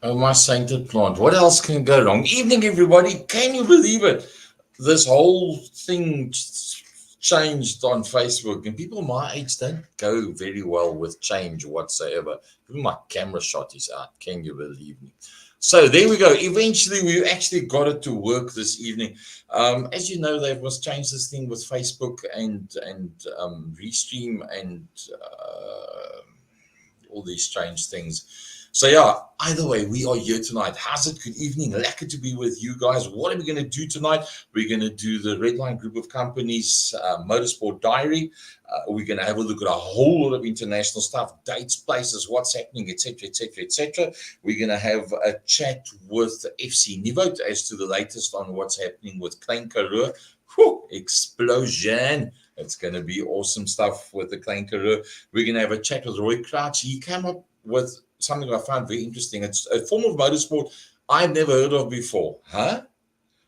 Oh, my sainted plant. What else can go wrong? Evening, everybody. Can you believe it? This whole thing changed on Facebook, and people my age don't go very well with change whatsoever. Even my camera shot is out. Can you believe me? So there we go. Eventually, we actually got it to work this evening. As you know, they must change this thing with Facebook and Restream and all these strange things. So yeah, either way, we are here tonight. How's it? Good evening. Lucky to be with you guys. What are we going to do tonight? We're going to do the Redline Group of Companies Motorsport Diary. We're going to have a look at a whole lot of international stuff, dates, places, what's happening, etc., etc., etc. We're going to have a chat with FC Nivot as to the latest on what's happening with Klein Karoo. Explosion. It's going to be awesome stuff with the Klein Karoo. We're going to have a chat with Roy Crouch. He came up with something I found very interesting. It's a form of motorsport I've never heard of before. Huh?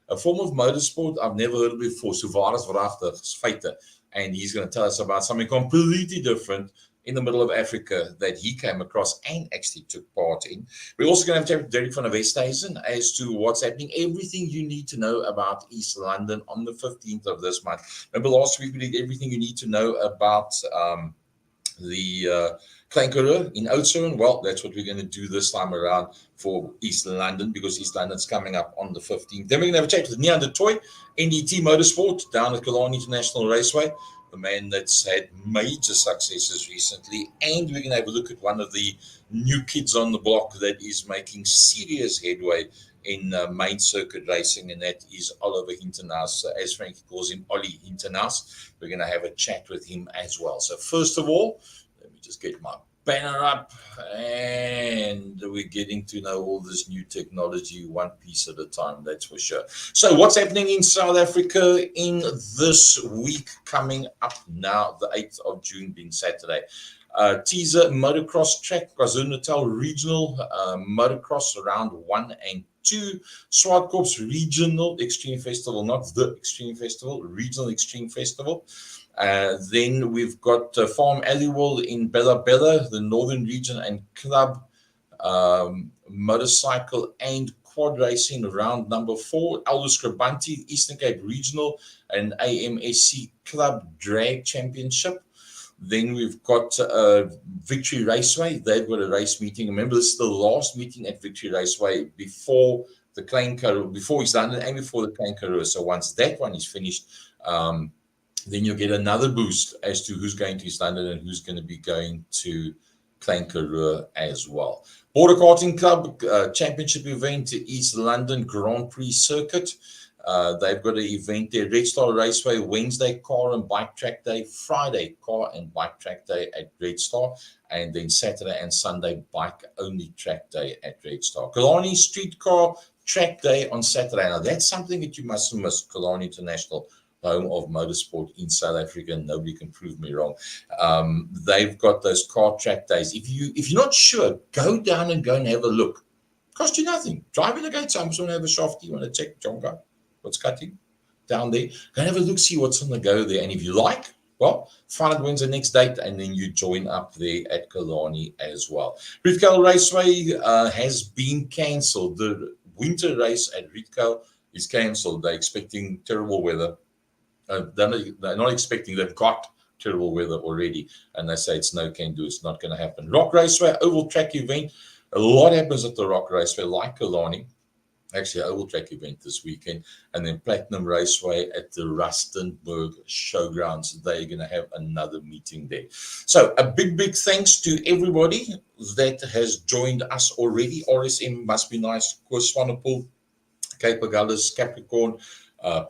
A form of motorsport I've never heard of before. Suvaris Vrachtig, Feite. And he's going to tell us about something completely different in the middle of Africa that he came across and actually took part in. We're also going to have Derek van der Westhuizen as to what's happening, everything you need to know about East London on the 15th of this month. Remember last week we did everything you need to know about the Klein Karoo in Oudtshoorn. Well, that's what we're going to do this time around for East London, because East London's coming up on the 15th. Then we're going to have a chat with Nean de Toy, NDT Motorsport, down at Killarney International Raceway, the man that's had major successes recently. And we're going to have a look at one of the new kids on the block that is making serious headway in main circuit racing, and that is Oliver Hinternaas, as Frankie calls him, Ollie Hinternaas. We're going to have a chat with him as well. So first of all, let me just get my banner up, and we're getting to know all this new technology one piece at a time, that's for sure. So what's happening in South Africa in this week coming up now, the 8th of June being Saturday? Teaser Motocross Track, KwaZulu-Natal Regional Motocross Round 1 and 2, Swartkorps Regional Extreme Festival, not the Extreme Festival, Regional Extreme Festival. Then we've got Farm Aliwal in Bella Bella, the Northern Region and Club Motorcycle and Quad Racing Round number 4, Aldous Krabanti, Eastern Cape Regional and AMSC Club Drag Championship. Then we've got Victory Raceway. They've got a race meeting. Remember, this is the last meeting at Victory Raceway before the Klein Karoo, before East London and before the Klein Karoo. So once that one is finished, then you'll get another boost as to who's going to East London and who's going to be going to Klein Karoo as well. Border Karting Club Championship event, East London Grand Prix Circuit. They've got an event there, Red Star Raceway, Wednesday, car and bike track day, Friday, car and bike track day at Red Star, and then Saturday and Sunday, bike only track day at Red Star. Killarney Streetcar Track Day on Saturday. Now, that's something that you mustn't miss. Killarney International, home of motorsport in South Africa, and nobody can prove me wrong. They've got those car track days. If you're not sure, go down and go and have a look. Cost you nothing. Drive in the gates. I'm just want to have a shafty. You want to check Jonga, what's cutting down there. Go and have a look, see what's on the go there. And if you like, well, find out when's the next date, and then you join up there at Killarney as well. Rietveld Raceway has been cancelled. The winter race at Rietveld is cancelled. They're expecting terrible weather. They're not expecting, they've got terrible weather already, and they say it's no can do, it's not going to happen. Rock Raceway, oval track event. A lot happens at the Rock Raceway, like Killarney. Actually, oval track event this weekend, and then Platinum Raceway at the Rustenburg Showgrounds. They're going to have another meeting there. So a big thanks to everybody that has joined us already. RSM Must Be Nice, Koos Swanepoel, Cape Agulhas, Capricorn,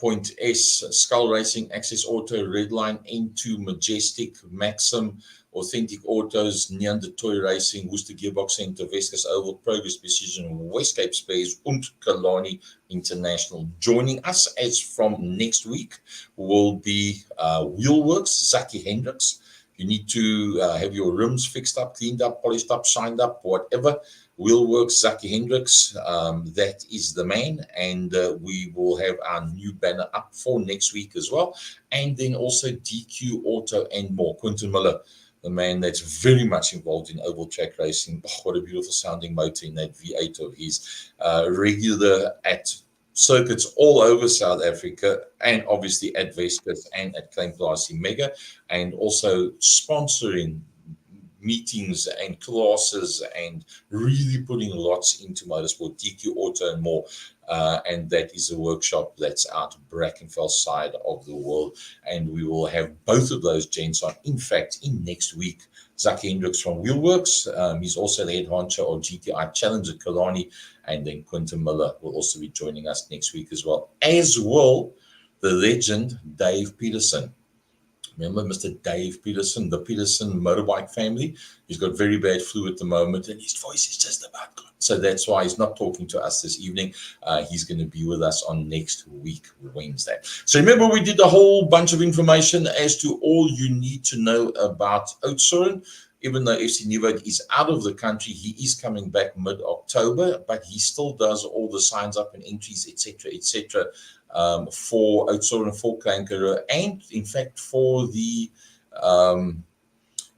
Point S, Skull Racing, Access Auto, Redline, N2, Majestic, Maxim, Authentic Autos, Nean de Toy Racing, Worcester Gearbox Center, Weskus Oval, Progress Precision, Westcape Space, and Killarney International. Joining us as from next week will be Wheelworks, Zaki Hendricks. You need to have your rims fixed up, cleaned up, polished up, shined up, whatever. Wheelworks, Zaki Hendricks, that is the man, and we will have our new banner up for next week as well. And then also DQ Auto and more. Quentin Miller, the man that's very much involved in oval track racing. Oh, what a beautiful sounding motor in that V8 of his. Regular at circuits all over South Africa, and obviously at Vescus and at Klein Clasie Mega, and also sponsoring meetings and classes and really putting lots into motorsport, DQ Auto and more. And that is a workshop that's out Brackenfell side of the world. And we will have both of those gents on. In fact, in next week, Zach Hendricks from Wheelworks. He's also the head honcho of GTI Challenge at Kalani. And then Quinton Miller will also be joining us next week as well. As well, the legend Dave Peterson. Remember Mr. Dave Peterson, the Peterson motorbike family? He's got very bad flu at the moment, and his voice is just about gone. So that's why he's not talking to us this evening. He's going to be with us on next week, Wednesday. So remember, we did a whole bunch of information as to all you need to know about Oudtshoorn. Even though FC Nieuwhout is out of the country, he is coming back mid-October, but he still does all the signs up and entries, etc., for Oudtshoorn, for Klein Karoo, and in fact for the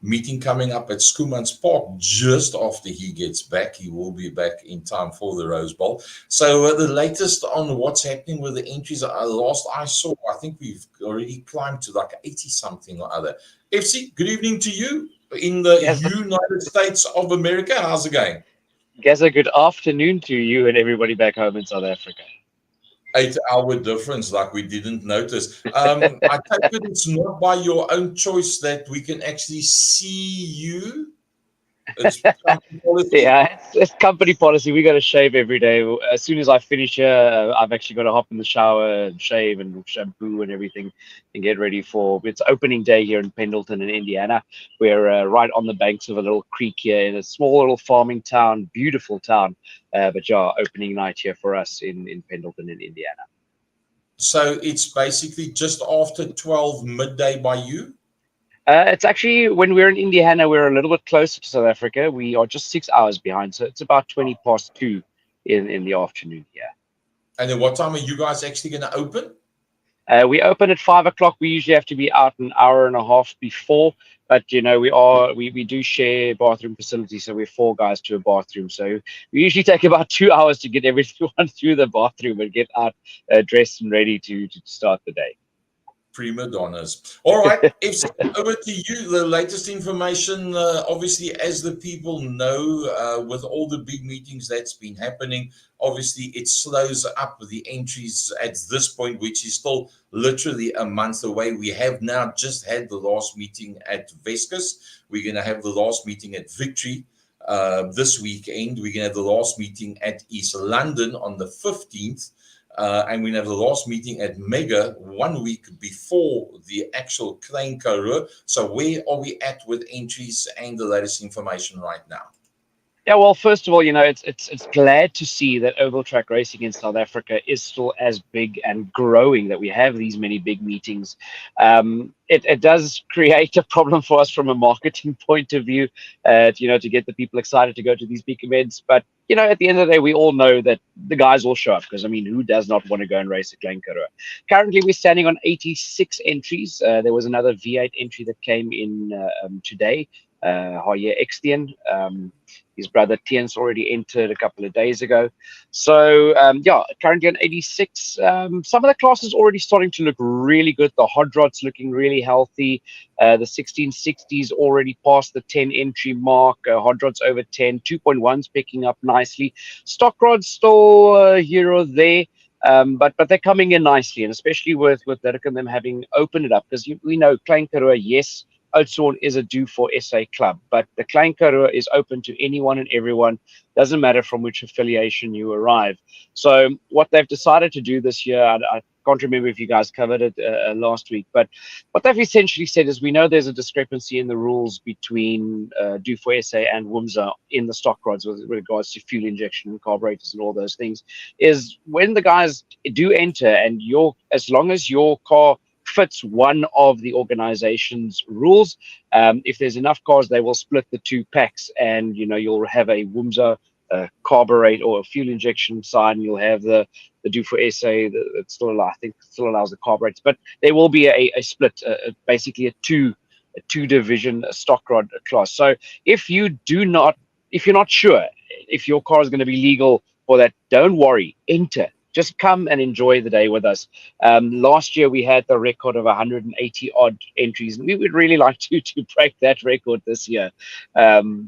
meeting coming up at Schoemans Park just after he gets back. He will be back in time for the Rose Bowl. So the latest on what's happening with the entries, last I saw, I think we've already climbed to like 80-something or other. FC, good evening to you in the United States of America. How's it going? Geza, good afternoon to you and everybody back home in South Africa. 8-hour difference, like we didn't notice. I take it it's not by your own choice that we can actually see you. It's company policy. Yeah, it's company policy. We got to shave every day. As soon as I finish here, I've actually got to hop in the shower and shave and shampoo and everything and get ready for it's opening day here in Pendleton in Indiana. We're right on the banks of a little creek here in a small little farming town, beautiful town. But yeah, opening night here for us in Pendleton in Indiana. So it's basically just after 12 midday by you? It's actually, when we're in Indiana, we're a little bit closer to South Africa. We are just 6 hours behind, so it's about 20 past 2 in the afternoon here. And then what time are you guys actually going to open? We open at 5 o'clock. We usually have to be out an hour and a half before, but you know we do share bathroom facilities, so we're 4 guys to a bathroom. So we usually take about 2 hours to get everyone through the bathroom and get out dressed and ready to start the day. Prima donnas. All right, FC, over to you. The latest information, obviously, as the people know, with all the big meetings that's been happening, obviously it slows up the entries at this point, which is still literally a month away. We have now just had the last meeting at Vescus. We're going to have the last meeting at Victory this weekend. We're going to have the last meeting at East London on the 15th. And we have the last meeting at Mega 1 week before the actual Klein Karoo. So where are we at with entries and the latest information right now? Yeah, well, first of all, you know, it's glad to see that oval track racing in South Africa is still as big and growing, that we have these many big meetings. It does create a problem for us from a marketing point of view, you know, to get the people excited to go to these big events. But, you know, at the end of the day, we all know that the guys will show up because, I mean, who does not want to go and race at Klein Karoo? Currently, we're standing on 86 entries. There was another V8 entry that came in today. Javier Extien. His brother Tien's already entered a couple of days ago. So, yeah, currently on 86. Some of the classes already starting to look really good. The hot rod's looking really healthy. The 1660s already past the 10 entry mark. Hot rod's over 10. 2.1's picking up nicely. Stock rod's still here or there. But they're coming in nicely, and especially with Dirk and them having opened it up, because we know Klein Karoo, yes, Oudtshoorn is a do for SA club, but the Klein Karoo is open to anyone and everyone. Doesn't matter from which affiliation you arrive. So what they've decided to do this year, I can't remember if you guys covered it last week, but what they've essentially said is, we know there's a discrepancy in the rules between do for SA and WMSA in the stock rods with regards to fuel injection and carburetors and all those things, is when the guys do enter, and as long as your car fits one of the organization's rules, if there's enough cars, they will split the 2 packs, and you know, you'll have a WMSA carburetor or a fuel injection side, and you'll have the do for SA that still allows the carburetors, but there will be a split, basically a 2 2 division stock rod class. So if if you're not sure if your car is going to be legal for that, don't worry, enter. Just come and enjoy the day with us. Last year we had the record of 180 odd entries, and we would really like to break that record this year.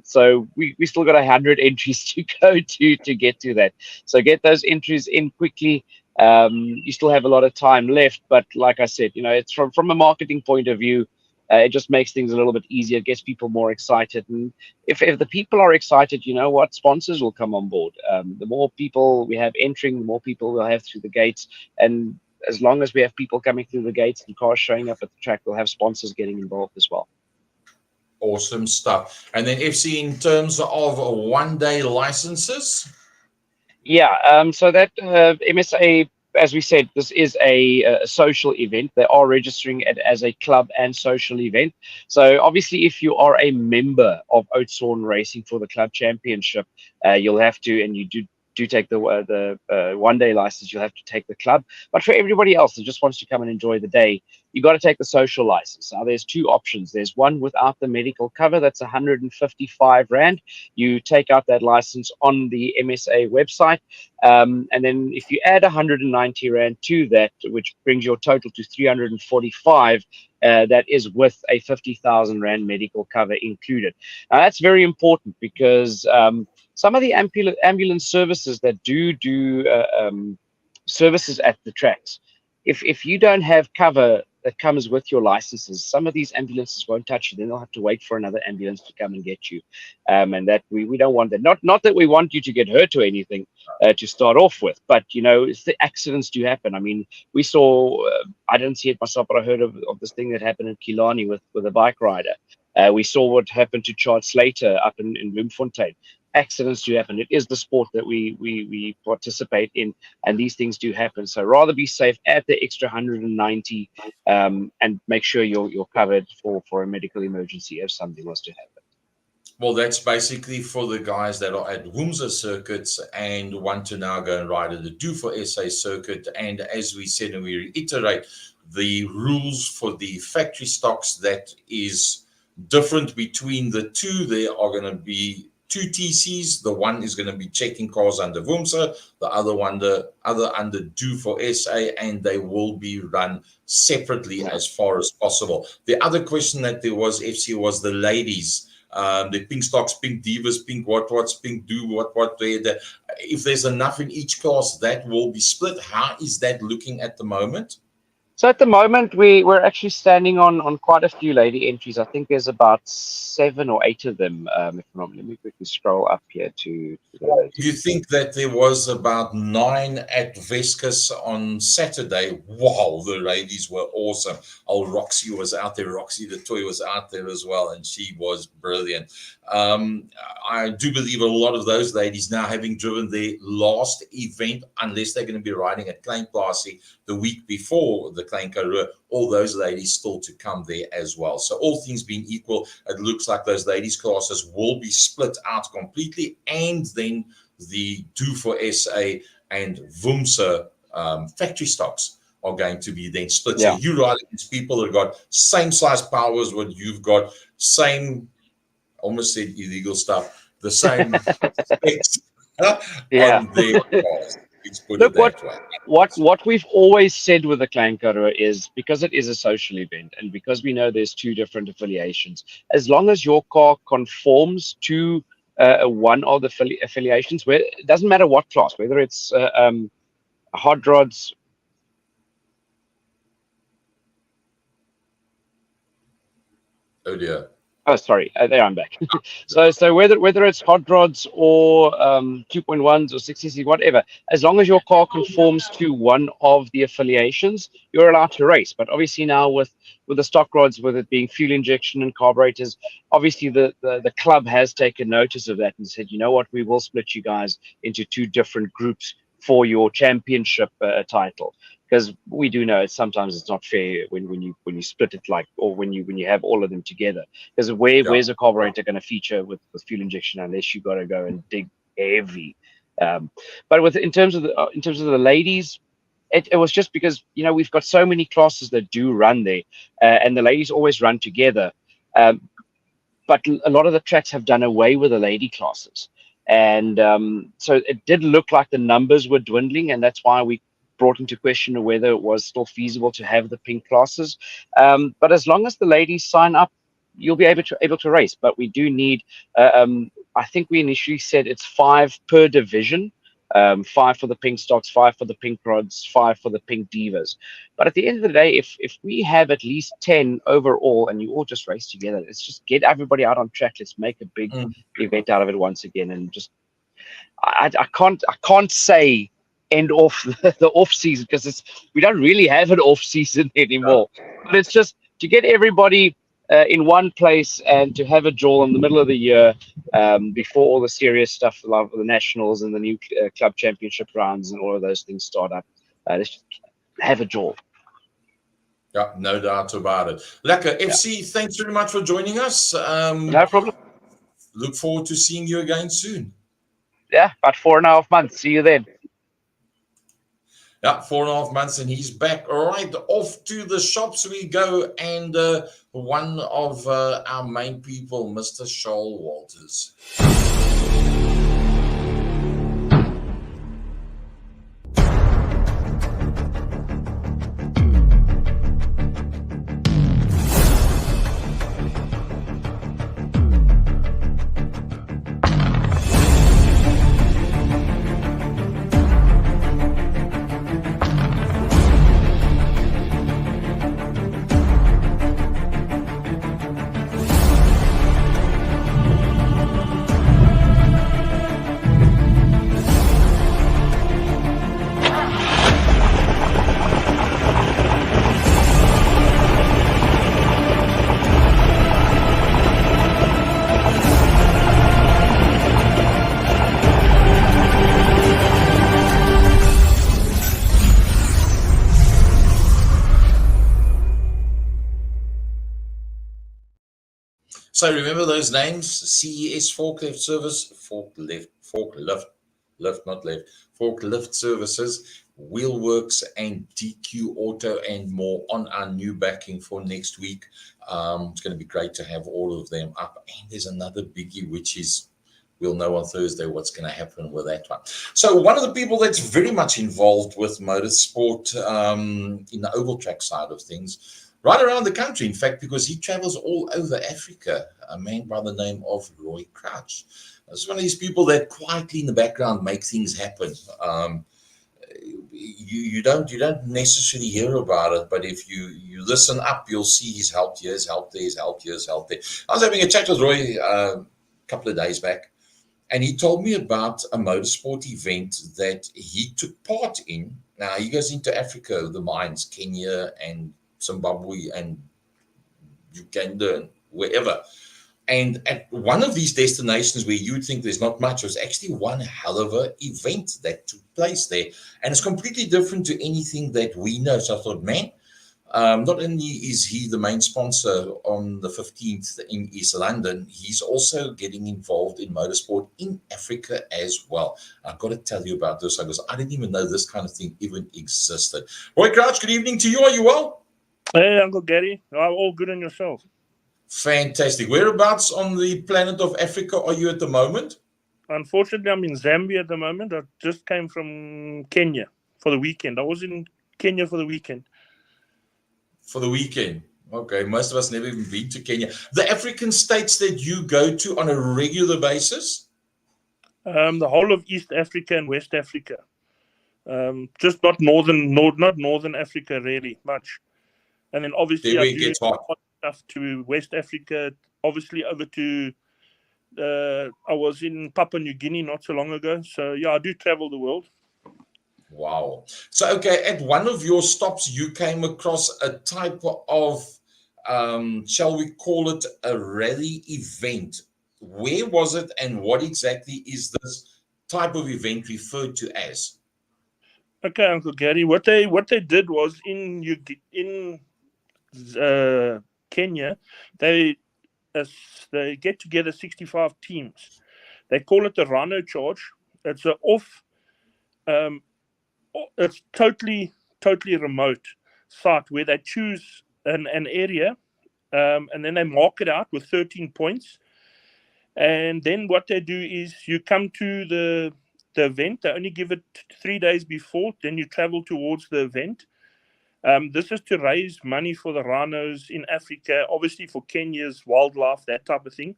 So we still got 100 entries to go to get to that. So get those entries in quickly. You still have a lot of time left, but like I said, it's from a marketing point of view. It just makes things a little bit easier, gets people more excited. And if the people are excited, you know what? Sponsors will come on board. The more people we have entering, the more people we'll have through the gates. And as long as we have people coming through the gates and cars showing up at the track, we'll have sponsors getting involved as well. Awesome stuff. And then FC, in terms of one-day licenses? Yeah, so that MSA, as we said, this is a social event. They are registering it as a club and social event. So obviously, if you are a member of Oudtshoorn Racing for the club championship, you'll have to, and you do take the one-day license, you'll have to take the club. But for everybody else that just wants to come and enjoy the day, you got to take the social license. Now, there's 2 options. There's one without the medical cover. That's 155 Rand. You take out that license on the MSA website. And then if you add 190 Rand to that, which brings your total to 345, that is with a 50,000 Rand medical cover included. Now, that's very important because some of the ambulance services that do services at the tracks, if you don't have cover that comes with your licenses, some of these ambulances won't touch you. Then they'll have to wait for another ambulance to come and get you, and that we don't want that. Not that we want you to get hurt or anything to start off with, but the accidents do happen. I mean, we saw, I didn't see it myself, but I heard of this thing that happened in Killarney with a bike rider. We saw what happened to Charles Slater up in Bloemfontein. Accidents do happen. It is the sport that we participate in, and these things do happen. So rather be safe, add the extra 190, and make sure you're covered for a medical emergency if something was to happen. Well, that's basically for the guys that are at WUMSA circuits and want to now go and ride at the Do for SA circuit. And as we said, and we reiterate, the rules for the factory stocks, that is different between the two. There are going to be 2 TCs. The one is going to be checking cars under WUMSA, the other under Do for SA, and they will be run separately as far as possible. The other question that there was, FC, was the ladies. The pink stocks, pink divas, pink what's, pink do what. If there's enough in each class, that will be split. How is that looking at the moment? So at the moment, we're actually standing on quite a few lady entries. I think there's about 7 or 8 of them. If not, let me quickly scroll up here to do you think that there was about 9 at Vescus on Saturday? Wow, the ladies were awesome. Oh, Roxy was out there. Roxy the toy was out there as well, and she was brilliant. I do believe a lot of those ladies now, having driven their last event, unless they're going to be riding at Klein Plaasie the week before the Klein Karoo, all those ladies still to come there as well. So all things being equal, it looks like those ladies classes will be split out completely, and then the Do for SA and WUMSA factory stocks are going to be then split. Yeah. So you ride against people that got same size powers, what you've got, same, almost said illegal stuff, the same specs on their cars. Look, what we've always said with the Klein Karoo is, because it is a social event and because we know there's 2 different affiliations, as long as your car conforms to one of the affiliations, where it doesn't matter what class, whether it's hot rods. Oh dear. Oh, sorry. There, I'm back. so whether it's hot rods or 2.1s or 6cc, whatever, as long as your car conforms to one of the affiliations, you're allowed to race. But obviously now with the stock rods, with it being fuel injection and carburetors, obviously the club has taken notice of that and said, you know what, we will split you guys into 2 different groups for your championship title. Because we do know sometimes it's not fair when you split it, like, or when you have all of them together. Because where's a carburetor going to feature with fuel injection unless you got to go and dig heavy. But in terms of the ladies, it was just because we've got so many classes that do run there, and the ladies always run together. But a lot of the tracks have done away with the lady classes. And so it did look like the numbers were dwindling, and that's why we brought into question whether it was still feasible to have the pink classes. But as long as the ladies sign up, you'll be able to race. But we do need, I think we initially said it's 5 per division. 5 for the pink stocks, 5 for the pink rods, 5 for the pink divas. But at the end of the day, if we have at least 10 overall and you all just race together, let's just get everybody out on track. Let's make a big event out of it once again. And just I can't say end off the off season, because we don't really have an off season anymore. But it's just to get everybody in one place and to have a draw in the middle of the year, before all the serious stuff like the nationals and the new club championship rounds and all of those things start up. Let's just have a draw. Yeah, no doubt about it. Lekker. FC, thanks very much for joining us. No problem. Look forward to seeing you again soon. Yeah, about 4.5 months. See you then. Yeah, 4.5 months, and he's back. All right, off to the shops we go, and one of our main people, Mr. Charles Walters. So remember those names: CES Forklift Service, Forklift Services, Wheelworks, and DQ Auto, and more on our new backing for next week. It's going to be great to have all of them up. And there's another biggie, which is, we'll know on Thursday what's going to happen with that one. So one of the people that's very much involved with motorsport in the oval track side of things, right around the country, in fact, because he travels all over Africa, a man by the name of Roy Crouch. That's one of these people that quietly in the background make things happen. You don't necessarily hear about it, but if you listen up, you'll see he's helped here, he's helped there, he's helped here, he's helped there. I was having a chat with Roy a couple of days back, and he told me about a motorsport event that he took part in. Now, he goes into Africa, the mines, Kenya and Zimbabwe and Uganda and wherever. And at one of these destinations where you'd think there's not much, was actually one hell of an event that took place there. And it's completely different to anything that we know. So I thought, man, not only is he the main sponsor on the 15th in East London, he's also getting involved in motorsport in Africa as well. I've got to tell you about this because I didn't even know this kind of thing even existed. Roy Crouch, good evening to you. Are you well? Hey, Uncle Gary. I'm all good on yourself. Fantastic. Whereabouts on the planet of Africa are you at the moment? Unfortunately, I'm in Zambia at the moment. I just came from Kenya for the weekend. I was in Kenya for the weekend. For the weekend. Okay. Most of us never even been to Kenya. The African states that you go to on a regular basis? The whole of East Africa and West Africa. Just not Northern Africa really much. And then obviously I do stuff to West Africa, obviously over to, I was in Papua New Guinea not so long ago. So yeah, I do travel the world. Wow. So, okay, at one of your stops, you came across a type of, shall we call it a rally event. Where was it and what exactly is this type of event referred to as? Okay, Uncle Gary, what they did was in Kenya, they get together 65 teams. They call it the Rhino Charge. It's it's totally remote site where they choose an area and then they mark it out with 13 points. And then what they do is you come to the event. They only give it 3 days before. Then you travel towards the event. This is to raise money for the rhinos in Africa, obviously for Kenya's wildlife, that type of thing.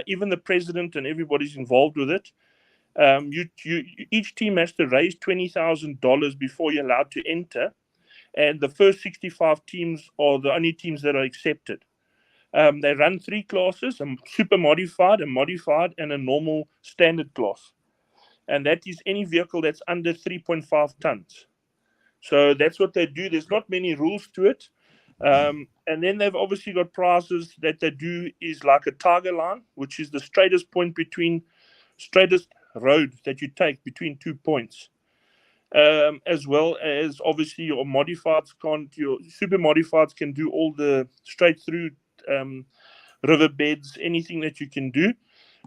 Even the president and everybody's involved with it. Each team has to raise $20,000 before you're allowed to enter. And the first 65 teams are the only teams that are accepted. They run 3 classes, a super modified, a modified, and a normal standard class. And that is any vehicle that's under 3.5 tons. So that's what they do. There's not many rules to it. And then they've obviously got prizes that they do is like a tiger line, which is the straightest road that you take between 2 points. As well as obviously your super modifieds can do all the straight through riverbeds, anything that you can do,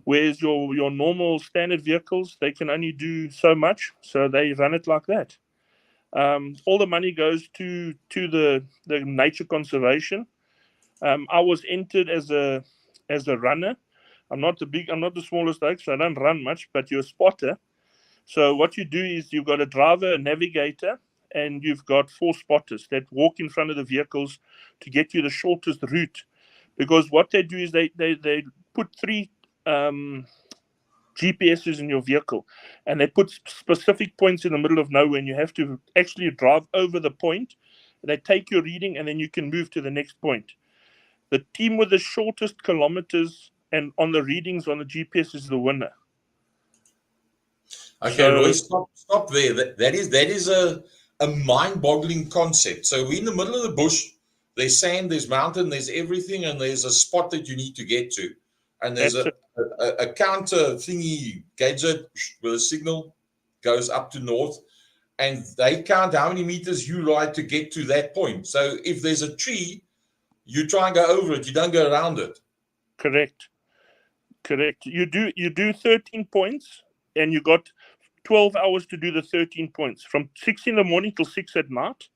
whereas your normal standard vehicles, they can only do so much, so they run it like that. All the money goes to the nature conservation. I was entered as a runner. I'm not the smallest oak, so I don't run much, but you're a spotter. So what you do is you've got a driver, a navigator, and you've got 4 spotters that walk in front of the vehicles to get you the shortest route. Because what they do is they put 3 GPSs in your vehicle, and they put specific points in the middle of nowhere, and you have to actually drive over the point. They take your reading, and then you can move to the next point. The team with the shortest kilometers and on the readings on the GPS is the winner. Okay, so, Roy, stop there. That is a mind-boggling concept. So we're in the middle of the bush. There's sand, there's mountain, there's everything, and there's a spot that you need to get to. And there's a counter thingy gadget with a signal goes up to north, and they count how many meters you ride to get to that point. So if there's a tree, you try and go over it. You don't go around it. Correct. You do 13 points, and you got 12 hours to do the 13 points from 6 in the morning till 6 at night.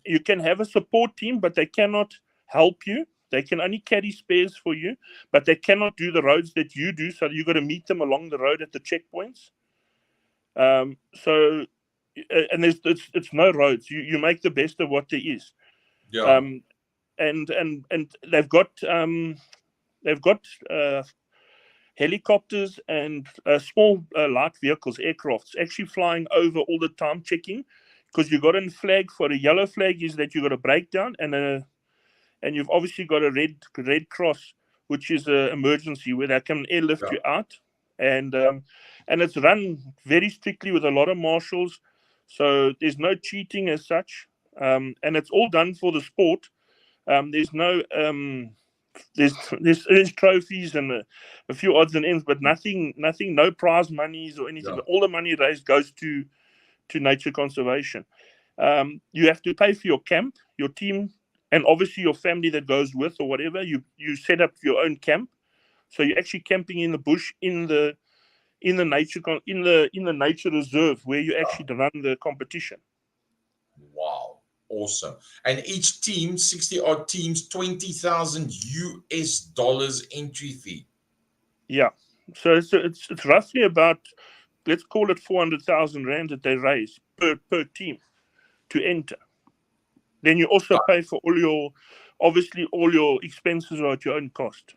You can have a support team, but they cannot help you. They can only carry spares for you, but they cannot do the roads that you do. So you got to meet them along the road at the checkpoints. And it's no roads. You make the best of what there is. Yeah. And they've got helicopters and small light vehicles, aircrafts, actually flying over all the time, checking, because you got a flag. For a yellow flag is that you got a breakdown, and you've obviously got a red cross, which is an emergency where they can airlift you out, and it's run very strictly with a lot of marshals, so there's no cheating as such, and it's all done for the sport. There's no there's trophies and a few odds and ends, but nothing, no prize monies or anything. All the money raised goes to nature conservation. You have to pay for your camp, your team, and obviously your family that goes with or whatever. You set up your own camp, so you're actually camping in the bush in the nature reserve where you actually run the competition. Wow. Awesome. And each team, 60 odd teams, $20,000 US entry fee. Yeah. So it's roughly about, let's call it 400,000 rand that they raise per team to enter. Then you also pay for all your expenses are at your own cost.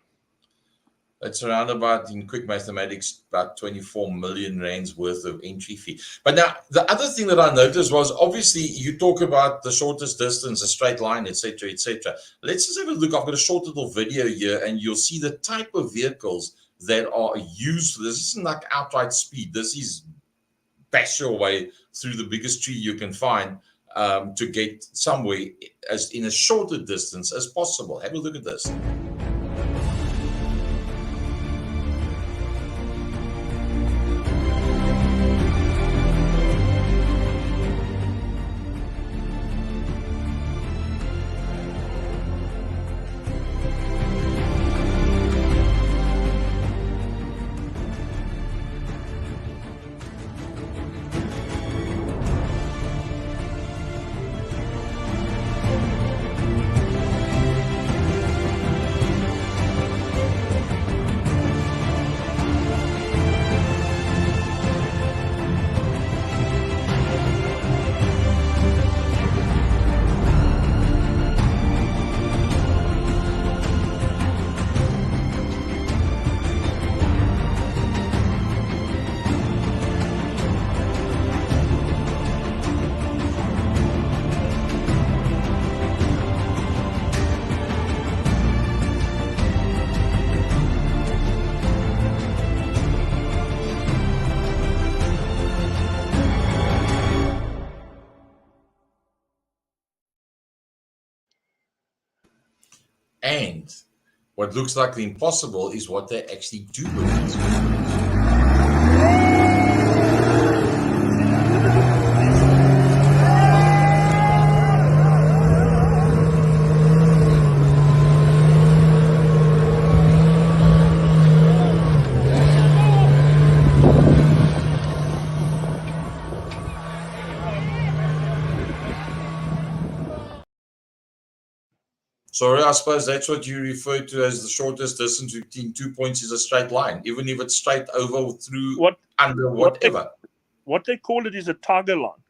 It's around about, in quick mathematics, about 24 million rands worth of entry fee. But now, the other thing that I noticed was, obviously, you talk about the shortest distance, a straight line, etc., etc. Let's just have a look. I've got a short little video here, and you'll see the type of vehicles that are used for this. This isn't like outright speed. This is bash your way through the biggest tree you can find to get somewhere as in a shorter distance as possible. Have a look at this. And what looks like the impossible is what they actually do with it. Sorry, I suppose that's what you refer to as the shortest distance between 2 points is a straight line, even if it's straight over, through, under, whatever. What they call it is a tiger line.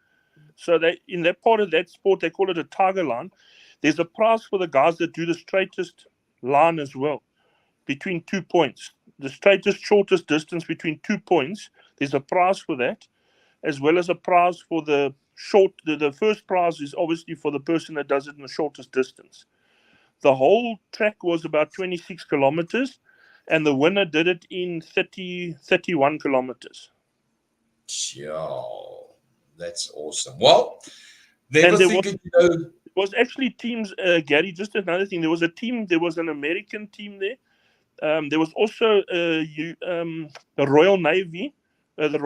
So they, in that part of that sport, they call it a tiger line. There's a prize for the guys that do the straightest line as well, between 2 points. The straightest, shortest distance between 2 points, there's a prize for that, as well as a prize for the short. The first prize is obviously for the person that does it in the shortest distance. The whole track was about 26 kilometers, and the winner did it in 31 kilometers. Yo, that's awesome. Well, never think it was actually teams, Gary, just another thing. There was a team, there was an American team there. There was also the Royal Navy, the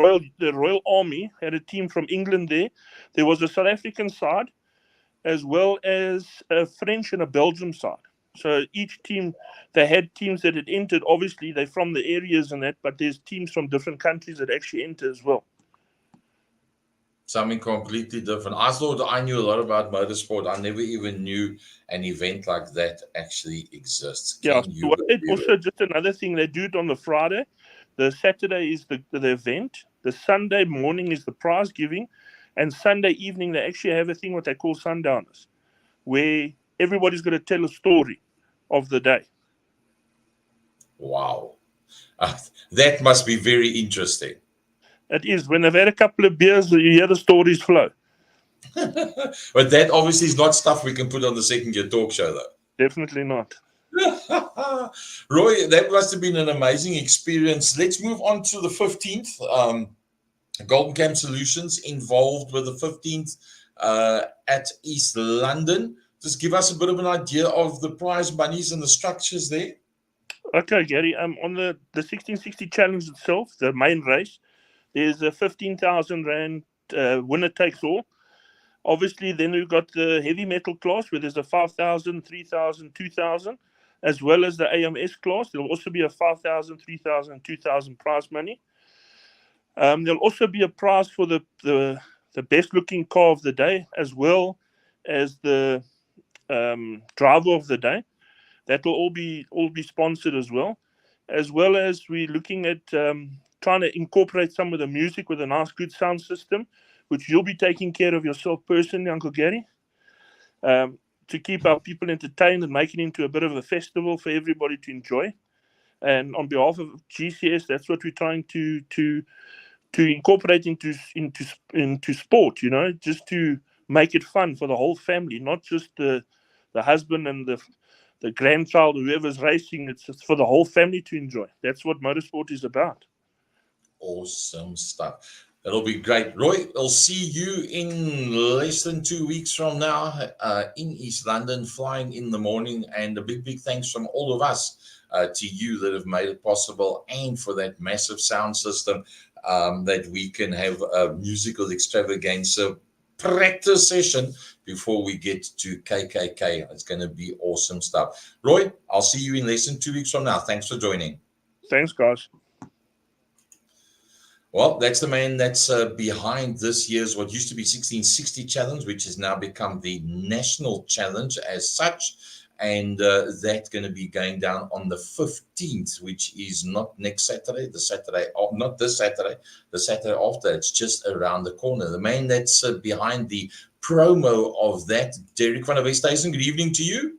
Royal Army had a team from England there. There was a South African side, as well as a French and a Belgium side. So each team, they had teams that had entered. Obviously, they're from the areas and that, but there's teams from different countries that actually enter as well. Something completely different. I thought I knew a lot about motorsport. I never even knew an event like that actually exists. Also, just another thing, they do it on the Friday. The Saturday is the event. The Sunday morning is the prize giving. And Sunday evening, they actually have a thing what they call Sundowners, where everybody's going to tell a story of the day. Wow. That must be very interesting. It is. When they've had a couple of beers, you hear the stories flow. But that obviously is not stuff we can put on the Second Gear Talk Show, though. Definitely not. Roy, that must have been an amazing experience. Let's move on to the 15th. Golden Cam Solutions involved with the 15th at East London. Just give us a bit of an idea of the prize monies and the structures there. Okay, Gary. On the 1660 challenge itself, the main race, there's a 15,000 rand winner takes all. Obviously, then we've got the heavy metal class where there's a 5,000, 3,000, 2,000, as well as the AMS class. There'll also be a 5,000, 3,000, 2,000 prize money. There'll also be a prize for the best looking car of the day, as well as the driver of the day. That will all be sponsored as well as we're looking at trying to incorporate some of the music with a nice good sound system, which you'll be taking care of yourself personally, Uncle Gary, to keep our people entertained and make it into a bit of a festival for everybody to enjoy. And on behalf of GCS, that's what we're trying to incorporate into sport, just to make it fun for the whole family, not just the husband and the grandchild, whoever's racing. It's for the whole family to enjoy. That's what motorsport is about. Awesome stuff. That'll be great. Roy, I'll see you in less than 2 weeks from now in East London, flying in the morning. And a big, big thanks from all of us to you that have made it possible, and for that massive sound system that we can have a musical extravaganza practice session before we get to KKK. It's going to be awesome stuff. Roy, I'll see you in less than 2 weeks from now. Thanks for joining. Thanks, guys. Well, that's the man that's behind this year's what used to be 1660 challenge, which has now become the national challenge as such. And that's going to be going down on the 15th, which is not next Saturday, not this Saturday, the Saturday after. It's just around the corner. The man that's behind the promo of that, Derek van der Westhuizen, good evening to you.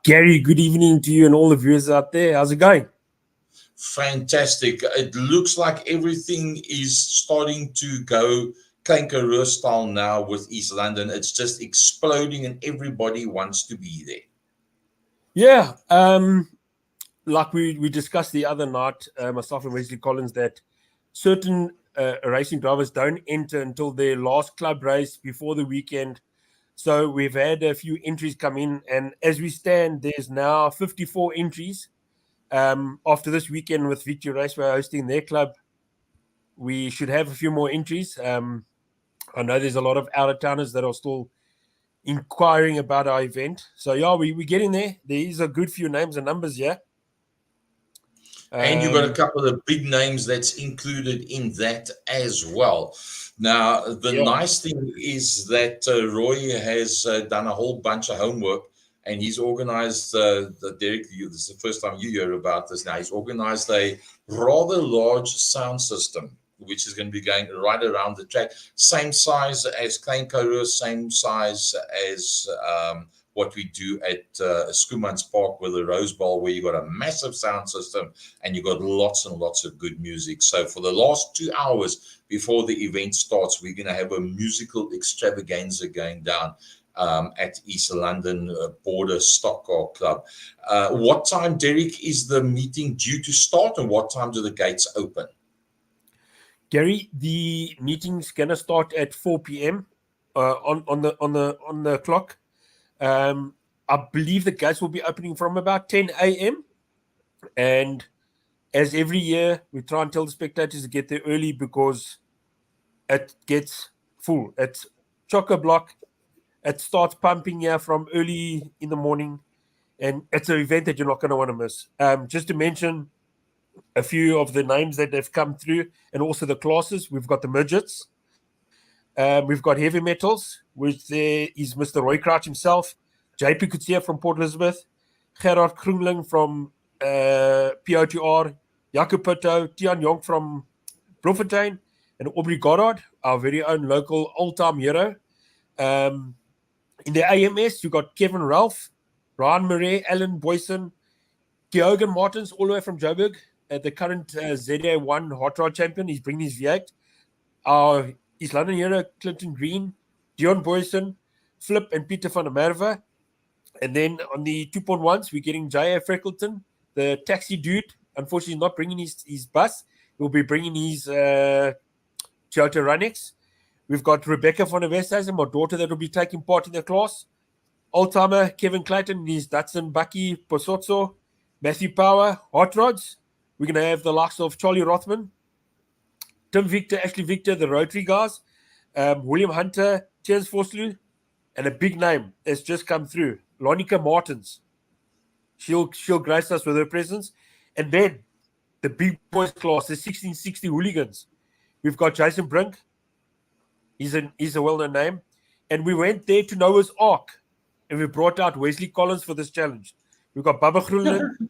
Gary, good evening to you and all the viewers out there. How's it going? Fantastic. It looks like everything is starting to go Kangaroo style now with East London. It's just exploding and everybody wants to be there. Yeah. Like we discussed the other night, myself and Wesley Collins, that certain racing drivers don't enter until their last club race before the weekend. So we've had a few entries come in, and as we stand, there's now 54 entries. After this weekend with Victory Raceway hosting their club, we should have a few more entries. I know there's a lot of out-of-towners that are still inquiring about our event. So, yeah, we're getting there. There is a good few names and numbers here. And you've got a couple of big names that's included in that as well. Now, the nice thing is that Roy has done a whole bunch of homework, and he's organized, Derek, this is the first time you hear about this now, he's organized a rather large sound system, which is going to be going right around the track. Same size as Klein Karoo, same size as what we do at Schoemans Park with the Rose Bowl, where you got a massive sound system and you got lots and lots of good music. So for the last 2 hours before the event starts, we're going to have a musical extravaganza going down at East London Border Stock Car Club. What time, Derek, is the meeting due to start, and what time do the gates open? Gary, the meeting's gonna start at 4 p.m. On the clock. I believe the gates will be opening from about 10 a.m. And as every year, we try and tell the spectators to get there early because it gets full. It's chock-a-block. It starts pumping here from early in the morning, and it's an event that you're not going to want to miss. Just to mention a few of the names that have come through, and also the classes. We've got the midgets. We've got heavy metals, which there is Mr. Roy Crouch himself, JP Kutsia from Port Elizabeth, Gerard Krungling from POTR, Jakob Pito, Tian Jonk from Bloemfontein, and Aubrey Goddard, our very own local old-time hero. In the AMS, you've got Kevin Ralph, Ryan Murray, Alan Boyson, Geoghan Martins, all the way from Joburg, the current ZA1 Hot Rod champion. He's bringing his V8. Our East London hero, Clinton Green, Dion Boyson, Flip, and Peter van der Merwe. And then on the 2.1s, we're getting J.A. Freckleton, the taxi dude. Unfortunately, not bringing his bus. He'll be bringing his Toyota Runex. We've got Rebecca van der Westhuizen, my daughter, that will be taking part in the class. Old-timer Kevin Clayton, his Datsun Bucky Posotso. Matthew Power, Hot Rods. We're going to have the likes of Charlie Rothman, Tim Victor, Ashley Victor, the Rotary guys, William Hunter, Chance Vosloo, and a big name that's just come through, Lonica Martins. She'll grace us with her presence. And then the big boys class, the 1660 hooligans. We've got Jason Brink. He's a well-known name. And we went there to Noah's Ark, and we brought out Wesley Collins for this challenge. We've got Baba Groenland.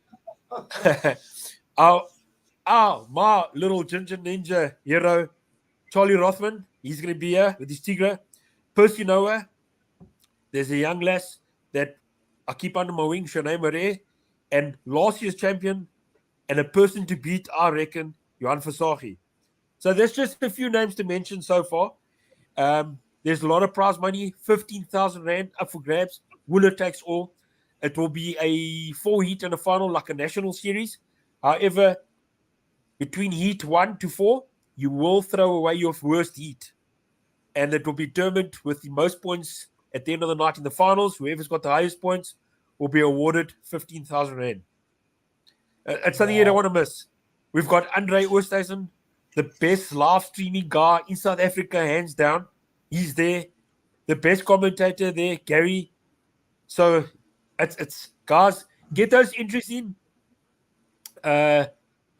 my little ginger ninja hero, Charlie Rothman. He's going to be here with his Tigra. Percy Noah. There's a young lass that I keep under my wing, Shanae Marais. And last year's champion and a person to beat, I reckon, Johan Versace. So there's just a few names to mention so far. There's a lot of prize money, 15,000 Rand up for grabs. Winner takes all. It will be a 4-heat and a final like a national series. However, between heat 1 to 4, you will throw away your worst heat. And it will be determined with the most points at the end of the night in the finals. Whoever's got the highest points will be awarded 15,000 Rand. It's something you don't want to miss. We've got Andre Oosthuizen, the best live streaming guy in South Africa, hands down. He's there. The best commentator there, Gary. So it's guys, get those entries in.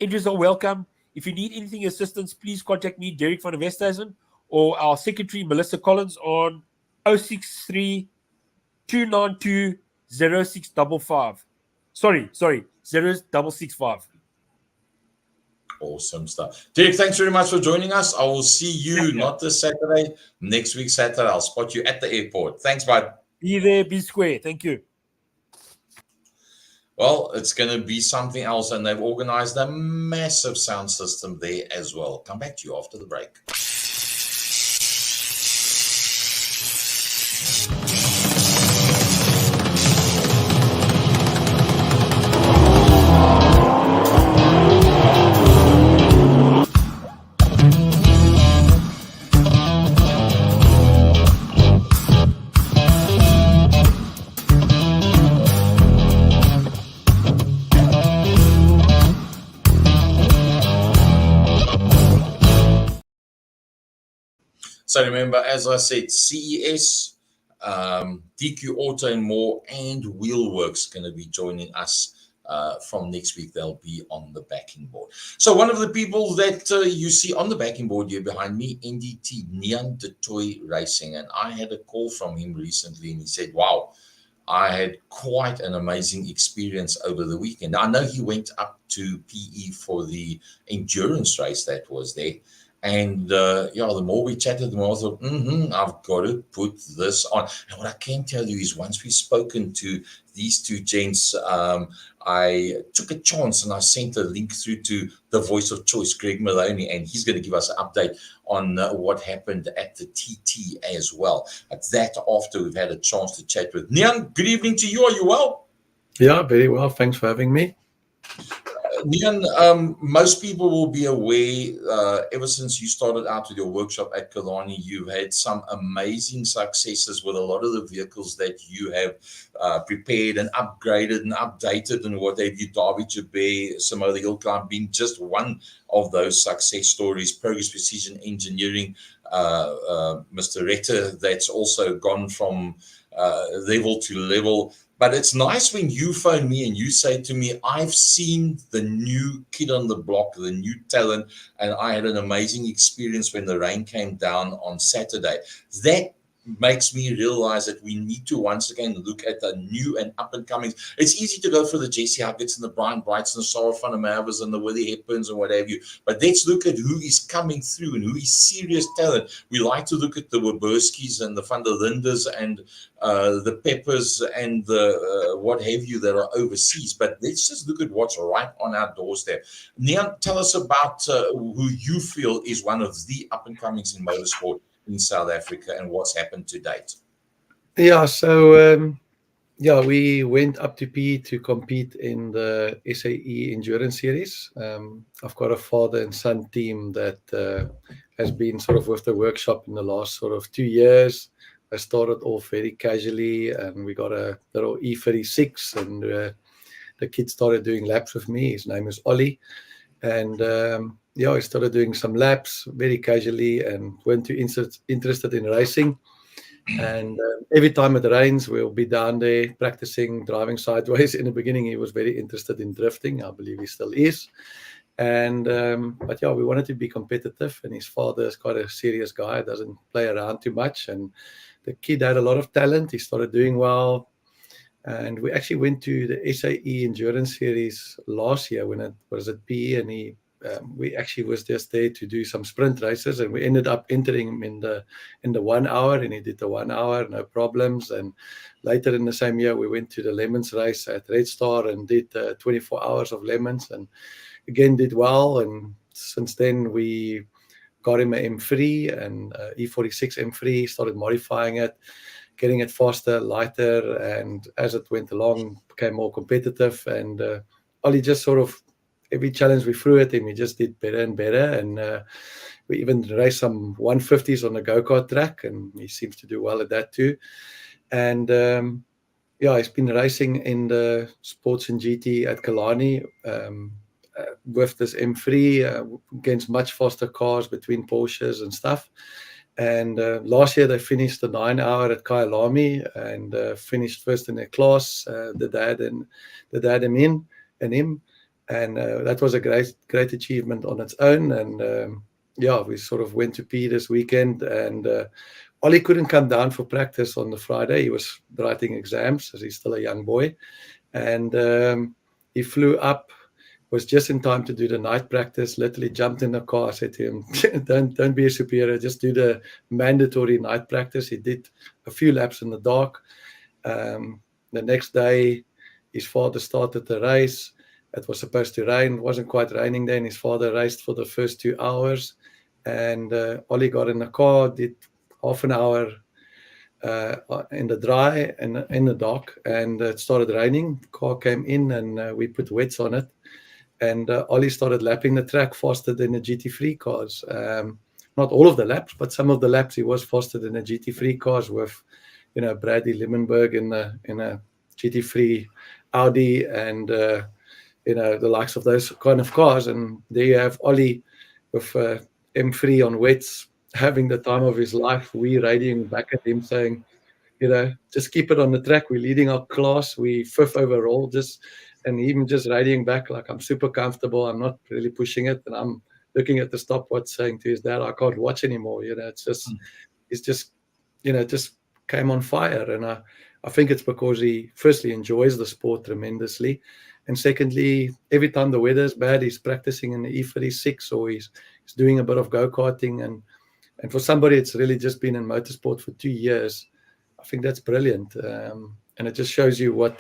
Entries are welcome. If you need anything assistance, please contact me, Derek van der Westhuizen, or our secretary, Melissa Collins, on 063 292 0655. Sorry, 0665. Awesome stuff. Derek, thanks very much for joining us. I will see you not this Saturday, next week Saturday. I'll spot you at the airport. Thanks, bud. Be there, be square. Thank you. Well, it's going to be something else, and they've organized a massive sound system there as well. Come back to you after the break. So remember, as I said, CES, DQ Auto and more, and Wheelworks going to be joining us from next week. They'll be on the backing board. So one of the people that you see on the backing board here behind me, NDT, Nian de Toy Racing. And I had a call from him recently and he said, wow, I had quite an amazing experience over the weekend. I know he went up to PE for the endurance race that was there. And the more we chatted, the more I thought, I've got to put this on. And what I can tell you is once we've spoken to these two gents, I took a chance and I sent a link through to the voice of choice, Greg Maloney, and he's going to give us an update on what happened at the TT as well. But that after we've had a chance to chat with Nian. Good evening to you. Are you well? Yeah, very well. Thanks for having me. Nian, most people will be aware, ever since you started out with your workshop at Killarney, you've had some amazing successes with a lot of the vehicles that you have prepared and upgraded and updated and what have you. Derby to Bear, Samoa Hill Climb being just one of those success stories. Progress Precision Engineering, Mr. Retter, that's also gone from level to level. But it's nice when you phone me and you say to me, I've seen the new kid on the block, the new talent, and I had an amazing experience when the rain came down on Saturday. That makes me realize that we need to once again look at the new and up and comings. It's easy to go for the Jesse Huggetts and the Brian Brights and the Sarah van der Merwes and the Willie Hepburns and what have you. But let's look at who is coming through and who is serious talent. We like to look at the Waberskis and the Van der Lindes and the Peppers and the what have you that are overseas. But let's just look at what's right on our doorstep. Nian, tell us about who you feel is one of the up and comings in motorsport in South Africa and what's happened to date. Yeah, so we went up to PE to compete in the SAE Endurance Series. I've got a father and son team that has been sort of with the workshop in the last sort of 2 years. I started off very casually and we got a little E36 and the kid started doing laps with me. His name is Ollie. And I started doing some laps very casually and weren't too interested in racing. And every time it rains, we'll be down there practicing driving sideways. In the beginning, he was very interested in drifting. I believe he still is. And but we wanted to be competitive. And his father is quite a serious guy, doesn't play around too much. And the kid had a lot of talent. He started doing well. And we actually went to the SAE Endurance Series last year when it was at PE, and we actually was just there to do some sprint races, and we ended up entering him in the 1 hour, and he did the 1 hour, no problems. And later in the same year, we went to the Lemons race at Red Star and did 24 hours of Lemons, and again did well. And since then, we got him an M3 and E46 M3, started modifying it, getting it faster, lighter, and as it went along, became more competitive. And Ollie just sort of, every challenge we threw at him, he just did better and better. And we even raced some 150s on the go-kart track, and he seems to do well at that too. And he's been racing in the Sports and GT at Killarney with this M3 against much faster cars between Porsches and stuff. And last year they finished the 9 hour at Kyalami and finished first in their class. The dad and him, and that was a great achievement on its own. And we sort of went to P this weekend, and Ollie couldn't come down for practice on the Friday. He was writing exams, as he's still a young boy, and he flew up. Was just in time to do the night practice, literally jumped in the car. I said to him, don't be a superior, just do the mandatory night practice. He did a few laps in the dark. The next day, his father started the race. It was supposed to rain. It wasn't quite raining then. His father raced for the first 2 hours. And Ollie got in the car, did half an hour in the dry and in the dark. And it started raining. The car came in and we put wets on it. And Ollie started lapping the track faster than the GT3 cars. Not all of the laps, but some of the laps he was faster than the GT3 cars with, Bradley Limmenberg in a GT3 Audi and, the likes of those kind of cars. And there you have Ollie with M3 on wets, having the time of his life. We radioing back at him saying, just keep it on the track. We're leading our class. We 5th overall. And even just radioing back, like, I'm super comfortable. I'm not really pushing it. And I'm looking at the stopwatch saying to his dad, I can't watch anymore. It's just, just came on fire. And I think it's because he firstly enjoys the sport tremendously. And secondly, every time the weather is bad, he's practicing in the E36 or he's doing a bit of go-karting. And for somebody it's really just been in motorsport for 2 years, I think that's brilliant. And it just shows you what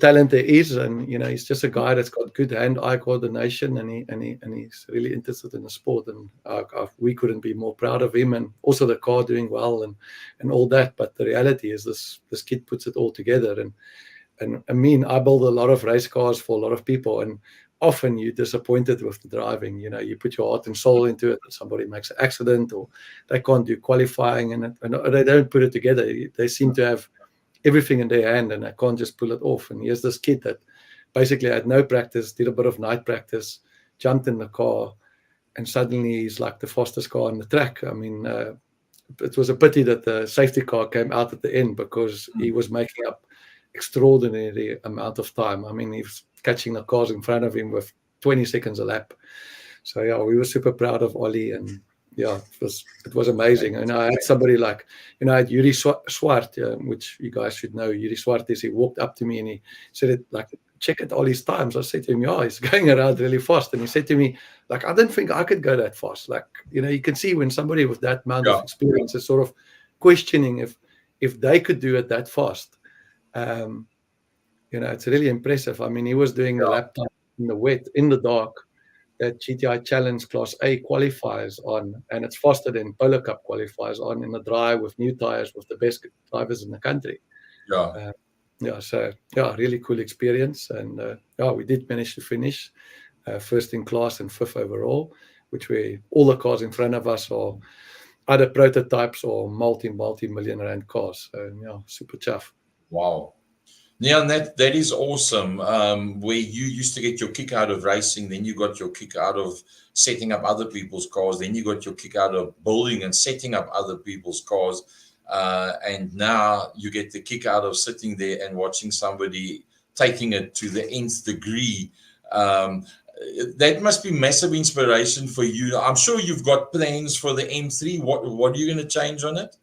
talent there is. And, he's just a guy that's got good hand-eye coordination, and he's really interested in the sport. And we couldn't be more proud of him, and also the car doing well and all that. But the reality is this kid puts it all together. And I mean, I build a lot of race cars for a lot of people, and often you're disappointed with the driving. You put your heart and soul into it, and somebody makes an accident, or they can't do qualifying, and they don't put it together. They seem to have everything in their hand, and they can't just pull it off. And here's this kid that basically had no practice, did a bit of night practice, jumped in the car, and suddenly he's like the fastest car on the track. I mean, it was a pity that the safety car came out at the end, because he was making up extraordinary amount of time. I mean, he was catching the cars in front of him with 20 seconds a lap. So yeah, we were super proud of Ollie, and yeah, it was amazing. And I had somebody like, I had Yuri Swart, which you guys should know. Yuri Swart he walked up to me and he said, it like, check at Ollie's times. I said to him, yeah, he's going around really fast. And he said to me, like, I didn't think I could go that fast. Like, you can see when somebody with that amount of experience is sort of questioning if they could do it that fast. It's really impressive. I mean, he was doing the lap time in the wet, in the dark, that GTI Challenge Class A qualifies on, and it's faster than Polo Cup qualifies on, in the dry with new tires with the best drivers in the country. So really cool experience. And we did manage to finish first in class and 5th overall, which all the cars in front of us are either prototypes or multi-million rand cars. So super chuff. Wow. Yeah, that is awesome. Where you used to get your kick out of racing, then you got your kick out of setting up other people's cars, then you got your kick out of building and setting up other people's cars, and now you get the kick out of sitting there and watching somebody taking it to the nth degree. That must be massive inspiration for you. I'm sure you've got plans for the M3. What are you going to change on it?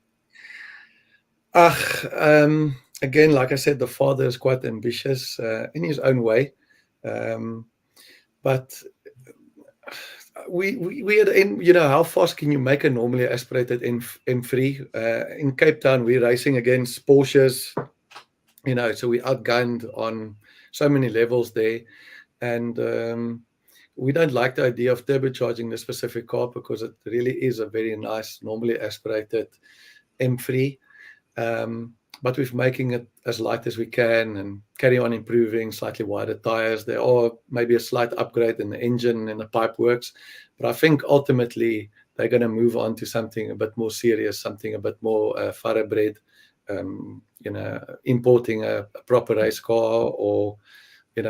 Again, like I said, the father is quite ambitious in his own way, but we at the end, how fast can you make a normally aspirated M3? In Cape Town, we're racing against Porsches, so we outgunned on so many levels there, and we don't like the idea of turbocharging the specific car, because it really is a very nice, normally aspirated M3. But we're making it as light as we can and carry on improving, slightly wider tires. There are maybe a slight upgrade in the engine and the pipe works. But I think ultimately they're going to move on to something a bit more serious, something a bit more thoroughbred, importing a proper race car, or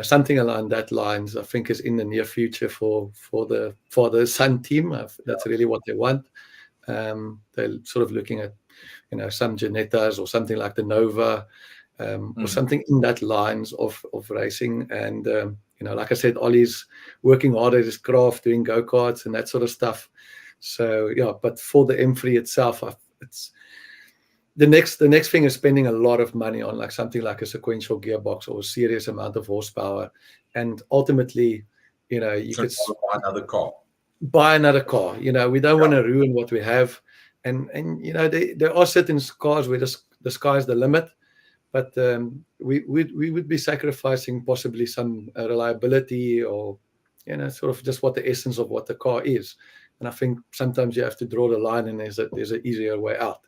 something along that lines. I think is in the near future for the Sun team. That's really what they want. They're sort of looking at some Genettas or something like the Nova, or something in that lines of racing. And like I said, Ollie's working hard at his craft, doing go-karts and that sort of stuff. So but for the M3 itself, it's the next thing is spending a lot of money on like something like a sequential gearbox or a serious amount of horsepower. And ultimately, you could buy another car. We don't want to ruin what we have. And there are certain cars where the sky's the limit, but we would be sacrificing possibly some reliability, or sort of just what the essence of what the car is. And I think sometimes you have to draw the line, and there's an easier way out.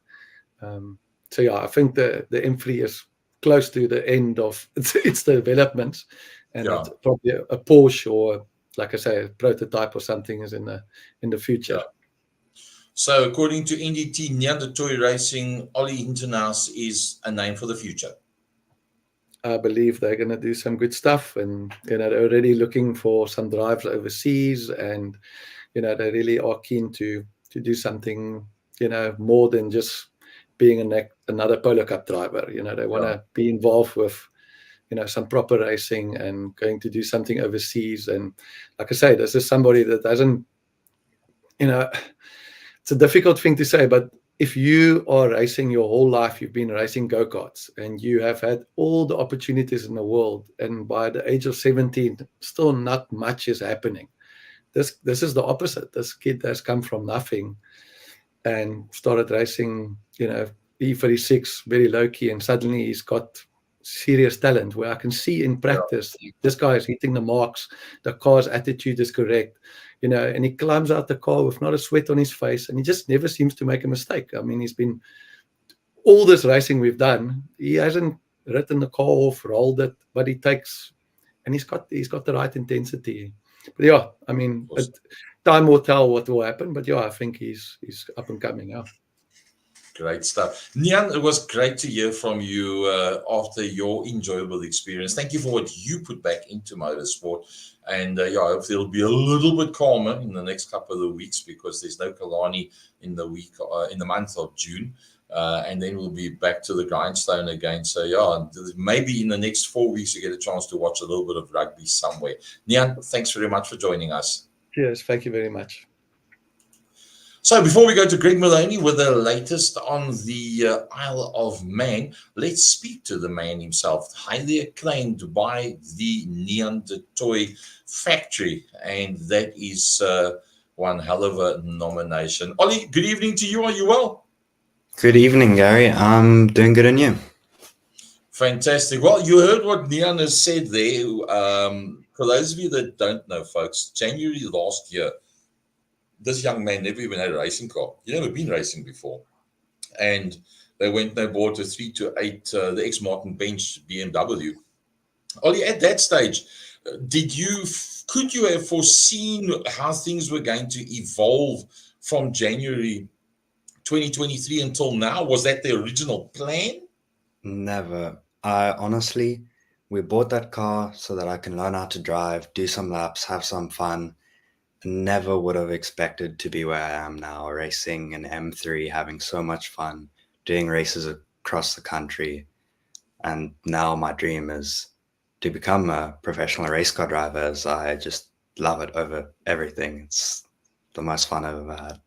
I think the M3 is close to the end of its developments, and it's probably a Porsche, or like I say, a prototype or something is in the future. So according to NDT Neanderthal Racing, Ollie Hintenhuis is a name for the future. I believe they're going to do some good stuff, and they're already looking for some drives overseas, and they really are keen to to do something, more than just being another Polo Cup driver. They want to be involved with, some proper racing and going to do something overseas. And like I say, this is somebody that doesn't, it's a difficult thing to say, but if you are racing your whole life, you've been racing go-karts and you have had all the opportunities in the world, and by the age of 17, still not much is happening. This is the opposite. This kid has come from nothing and started racing, E36, very low-key, and suddenly he's got serious talent where I can see in practice, this guy is hitting the marks, the car's attitude is correct, and he climbs out the car with not a sweat on his face, and he just never seems to make a mistake. I mean, he's been, all this racing we've done, he hasn't written the car off, rolled it, but he takes, and he's got the right intensity. But yeah, I mean, time will tell what will happen, but yeah, I think he's up and coming. Yeah. Great stuff. Niaan, it was great to hear from you after your enjoyable experience. Thank you for what you put back into motorsport. And I hope it'll be a little bit calmer in the next couple of weeks, because there's no Kalani in the month of June. And then we'll be back to the grindstone again. So maybe in the next 4 weeks you get a chance to watch a little bit of rugby somewhere. Niaan, thanks very much for joining us. Yes, thank you very much. So before we go to Greg Maloney with the latest on the Isle of Man, let's speak to the man himself, highly acclaimed by the Niaan du Toit factory, and that is one hell of a nomination. Ollie, good evening to you. Are you well? Good evening, Gary. I'm doing good, and you? Fantastic. Well, you heard what Niaan has said there. For those of you that don't know, folks, January last year, this young man never even had a racing car. He'd never been racing before. And they went and they bought a 328, the X Martin Bench BMW. Ollie, at that stage, could you have foreseen how things were going to evolve from January 2023 until now? Was that the original plan? Never. Honestly, we bought that car so that I can learn how to drive, do some laps, have some fun. Never would have expected to be where I am now, racing an M3, having so much fun, doing races across the country. And now my dream is to become a professional race car driver, as I just love it over everything. It's the most fun I've ever had.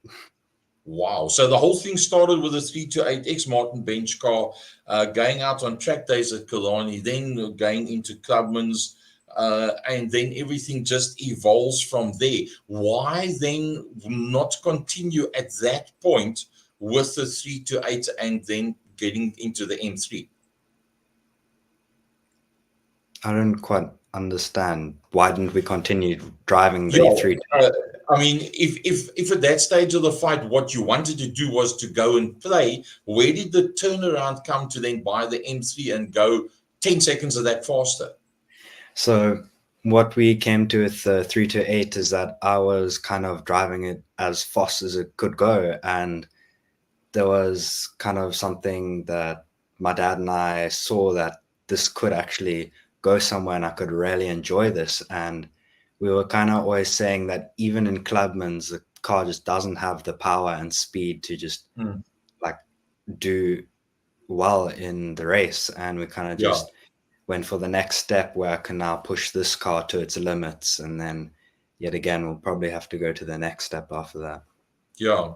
Wow. So the whole thing started with a 328 X Martin Bench car, going out on track days at Kalani, then going into Clubman's, and then everything just evolves from there. Why then not continue at that point with the 328 and then getting into the M3? I don't quite understand. Why didn't we continue driving the 328? I mean, if at that stage of the fight, what you wanted to do was to go and play, where did the turnaround come to then buy the M3 and go 10 seconds of that faster? So what we came to with the 328 is that I was kind of driving it as fast as it could go. And there was kind of something that my dad and I saw, that this could actually go somewhere and I could really enjoy this. And we were kind of always saying that even in Clubman's, the car just doesn't have the power and speed to just like do well in the race. And we kind of just went for the next step, where I can now push this car to its limits. And then yet again, we'll probably have to go to the next step after that. Yeah.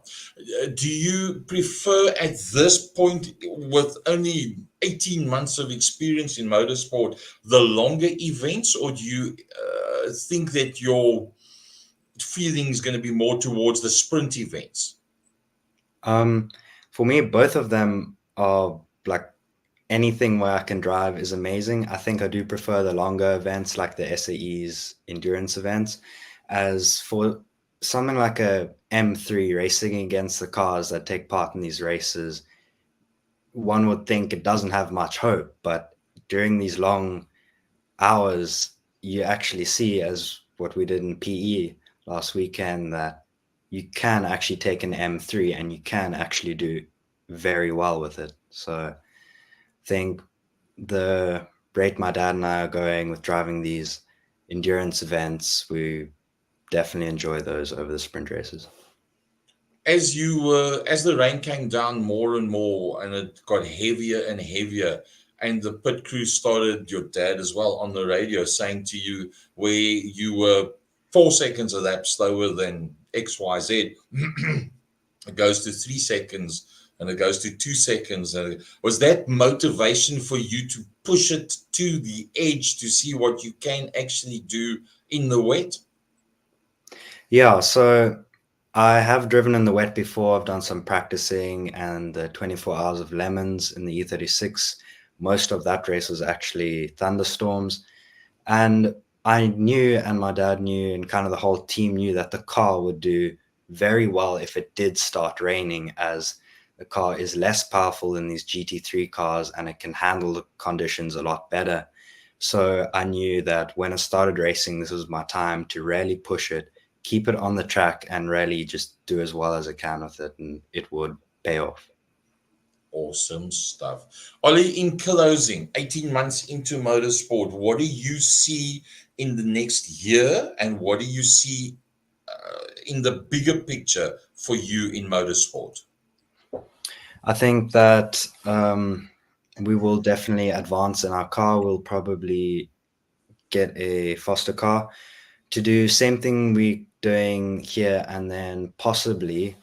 Do you prefer at this point, with only 18 months of experience in motorsport, the longer events, or do you think that your feeling is going to be more towards the sprint events? For me, both of them are like, anything where I can drive is amazing. I think I do prefer the longer events, like the SAE's endurance events. As for something like a M3, racing against the cars that take part in these races, one would think it doesn't have much hope, but during these long hours, you actually see, as what we did in PE last weekend, that you can actually take an M3 and you can actually do very well with it. So I think the rate my dad and I are going with driving these endurance events, we definitely enjoy those over the sprint races. as the rain came down more and more, and it got heavier and heavier, and the pit crew started, your dad as well, on the radio saying to you where you were 4 seconds a lap slower than XYZ, it goes to 3 seconds and it goes to 2 seconds. And was that motivation for you to push it to the edge to see what you can actually do in the wet? Yeah, so I have driven in the wet before. I've done some practicing, and the 24 Hours of Lemons in the E36. Most of that race was actually thunderstorms. And I knew, and my dad knew, and kind of the whole team knew that the car would do very well if it did start raining, as the car is less powerful than these GT3 cars and it can handle the conditions a lot better. So I knew that when I started racing, this was my time to really push it, keep it on the track, and really just do as well as I can with it, and it would pay off. Awesome stuff. Ollie, in closing, 18 months into motorsport, what do you see in the next year, and what do you see in the bigger picture for you in motorsport? I think that we will definitely advance in our car. We'll probably get a foster car to do same thing we're doing here, and then possibly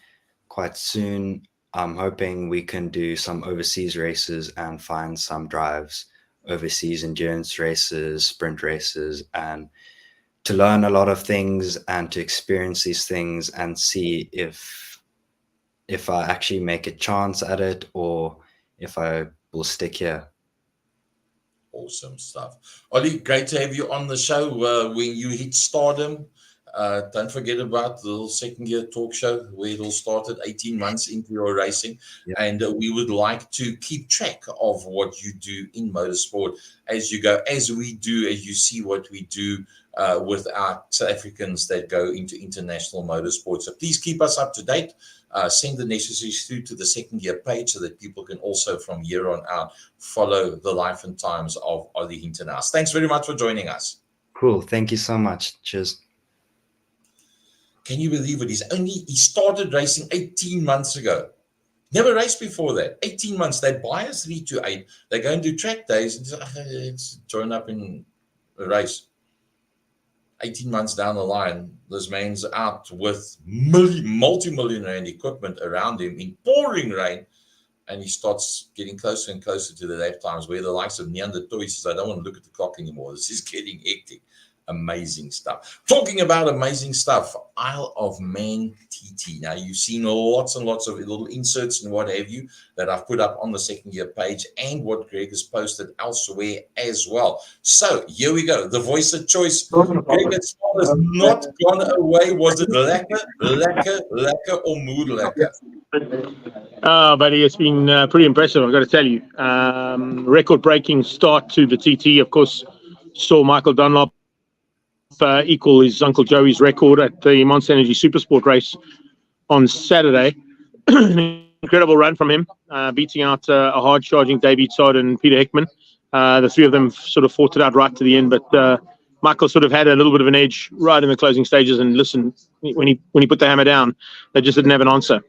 quite soon I'm hoping we can do some overseas races and find some drives overseas, endurance races, sprint races, and to learn a lot of things and to experience these things and see if I actually make a chance at it or if I will stick here. Awesome stuff. Ollie, great to have you on the show. When you hit stardom, don't forget about the little second year talk show where it all started 18 months into your racing. Yeah. And we would like to keep track of what you do in motorsport as you go, as we do, as you see what we do with our South Africans that go into international motorsport. So please keep us up to date. Send the necessaries through to the second year page so that people can also from here on out follow the life and times of Ollie Hinternaas. Thanks very much for joining us. Cool. Thank you so much. Cheers. Can you believe it? He started racing 18 months ago. Never raced before that. 18 months. They buy a 328. They go and do track days and say, let's join up in a race. 18 months down the line, this man's out with multi-million rand equipment around him in pouring rain, and he starts getting closer and closer to the lap times where the likes of Neanderthal says, I don't want to look at the clock anymore. This is getting hectic. Amazing stuff. Talking about amazing stuff, Isle of Man TT. Now, you've seen lots and lots of little inserts and what have you that I've put up on the second year page and what Greg has posted elsewhere as well. So here we go. The voice of choice. Greg has not gone away. Was it lekker, or mood lekker? Buddy, it's been pretty impressive, I've got to tell you. Record-breaking start to the TT. Of course, saw Michael Dunlop equal his Uncle Joey's record at the Monster Energy Supersport race on Saturday. Incredible run from him, beating out a hard-charging Davey Todd and Peter Hickman. The three of them sort of fought it out right to the end, but Michael sort of had a little bit of an edge right in the closing stages, and listen, when he put the hammer down, they just didn't have an answer.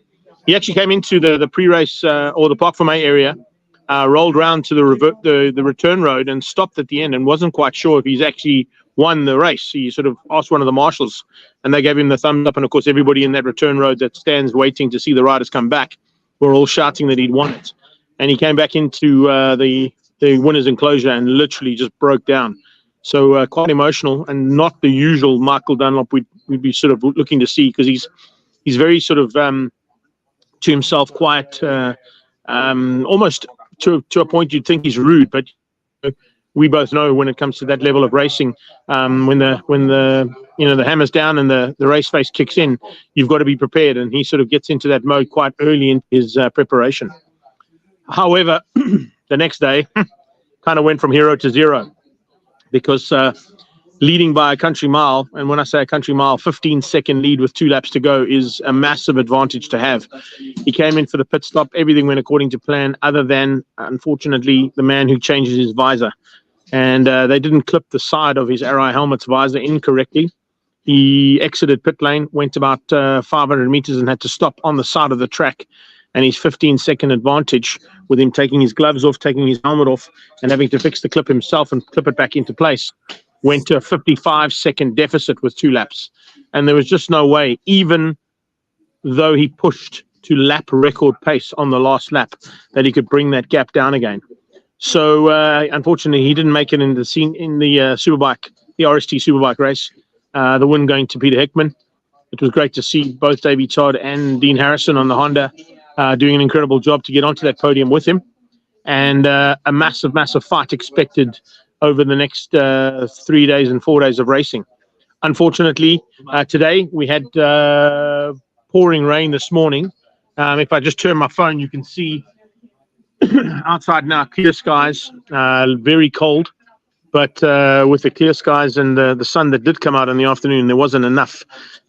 He actually came into the pre-race or the Park Fermé area, rolled round to the return road and stopped at the end and wasn't quite sure if he's actually won the race. He sort of asked one of the marshals and they gave him the thumbs up, and of course everybody in that return road that stands waiting to see the riders come back were all shouting that he'd won it. And he came back into the winner's enclosure and literally just broke down. So quite emotional, and not the usual Michael Dunlop we'd be sort of looking to see, because he's very sort of to himself, quite almost to a point you'd think he's rude, but we both know when it comes to that level of racing, when the hammer's down and the race face kicks in, you've got to be prepared, and he sort of gets into that mode quite early in his preparation. However, the next day kind of went from hero to zero, because leading by a country mile, and when I say a country mile, 15-second lead with 2 laps to go is a massive advantage to have. He came in for the pit stop. Everything went according to plan, other than, unfortunately, the man who changes his visor. And they didn't clip the side of his Arai helmet's visor incorrectly. He exited pit lane, went about 500 meters and had to stop on the side of the track. And his 15-second advantage, with him taking his gloves off, taking his helmet off, and having to fix the clip himself and clip it back into place, went to a 55-second deficit with 2 laps. And there was just no way, even though he pushed to lap record pace on the last lap, that he could bring that gap down again. So unfortunately, he didn't make it in the Superbike, the RST Superbike race. The win going to Peter Hickman. It was great to see both Davey Todd and Dean Harrison on the Honda doing an incredible job to get onto that podium with him. And a massive, massive fight expected over the next 3 days and 4 days of racing. Unfortunately, today we had pouring rain this morning. If I just turn my phone, you can see outside now, clear skies, very cold. But with the clear skies and the sun that did come out in the afternoon, there wasn't enough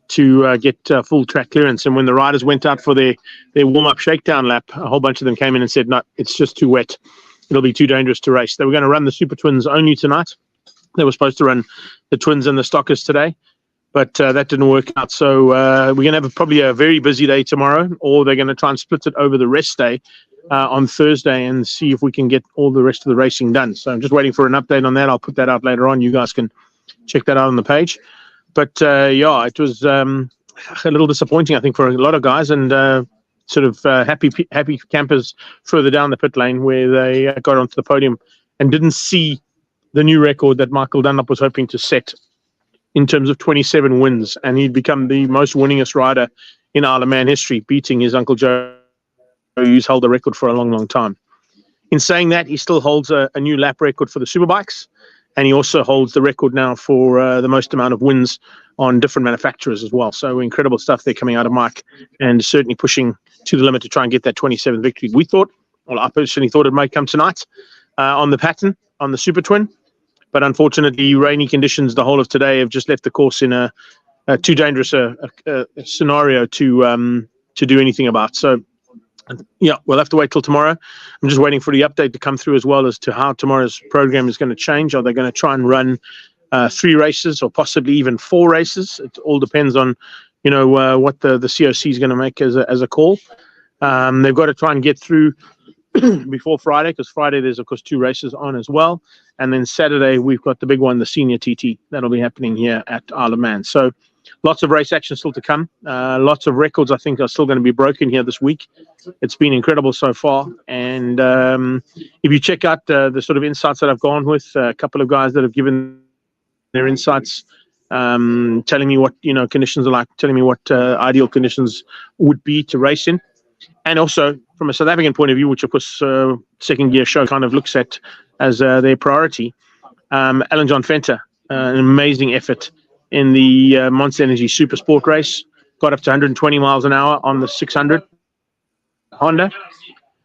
to get full track clearance. And when the riders went out for their warm-up shakedown lap, a whole bunch of them came in and said, no, it's just too wet. It'll be too dangerous to race. They were going to run the Super Twins only tonight. They were supposed to run the Twins and the Stockers today, but that didn't work out. So we're going to have probably a very busy day tomorrow, or they're going to try and split it over the rest day on Thursday and see if we can get all the rest of the racing done. So I'm just waiting for an update on that. I'll put that out later on. You guys can check that out on the page. But yeah, it was a little disappointing, I think, for a lot of guys, and sort of happy campers further down the pit lane where they got onto the podium and didn't see the new record that Michael Dunlop was hoping to set in terms of 27 wins, and he'd become the most winningest rider in Isle of Man history, beating his Uncle Joe, who's held the record for a long, long time. In saying that, he still holds a new lap record for the Superbikes, and he also holds the record now for the most amount of wins on different manufacturers as well. So incredible stuff there coming out of Mike, and certainly pushing to the limit to try and get that 27th victory. I personally thought it might come tonight on the pattern, on the Super Twin. But unfortunately, rainy conditions the whole of today have just left the course in a too dangerous a scenario to do anything about. So, yeah, we'll have to wait till tomorrow. I'm just waiting for the update to come through as well as to how tomorrow's program is going to change. Are they going to try and run 3 races or possibly even 4 races? It all depends on, what the COC is going to make as a call. They've got to try and get through before Friday, because Friday there's of course 2 races on as well, and then Saturday we've got the big one, the senior TT, that'll be happening here at Isle of Man. So lots of race action still to come. Lots of records I think are still going to be broken here this week. It's been incredible so far, and if you check out the sort of insights that I've gone with, a couple of guys that have given their insights, telling me what conditions are like, telling me what ideal conditions would be to race in. And also, from a South African point of view, which of course Second Gear Show kind of looks at as their priority, Alan John Fenter, an amazing effort in the Monster Energy Super Sport race, got up to 120 miles an hour on the 600 Honda,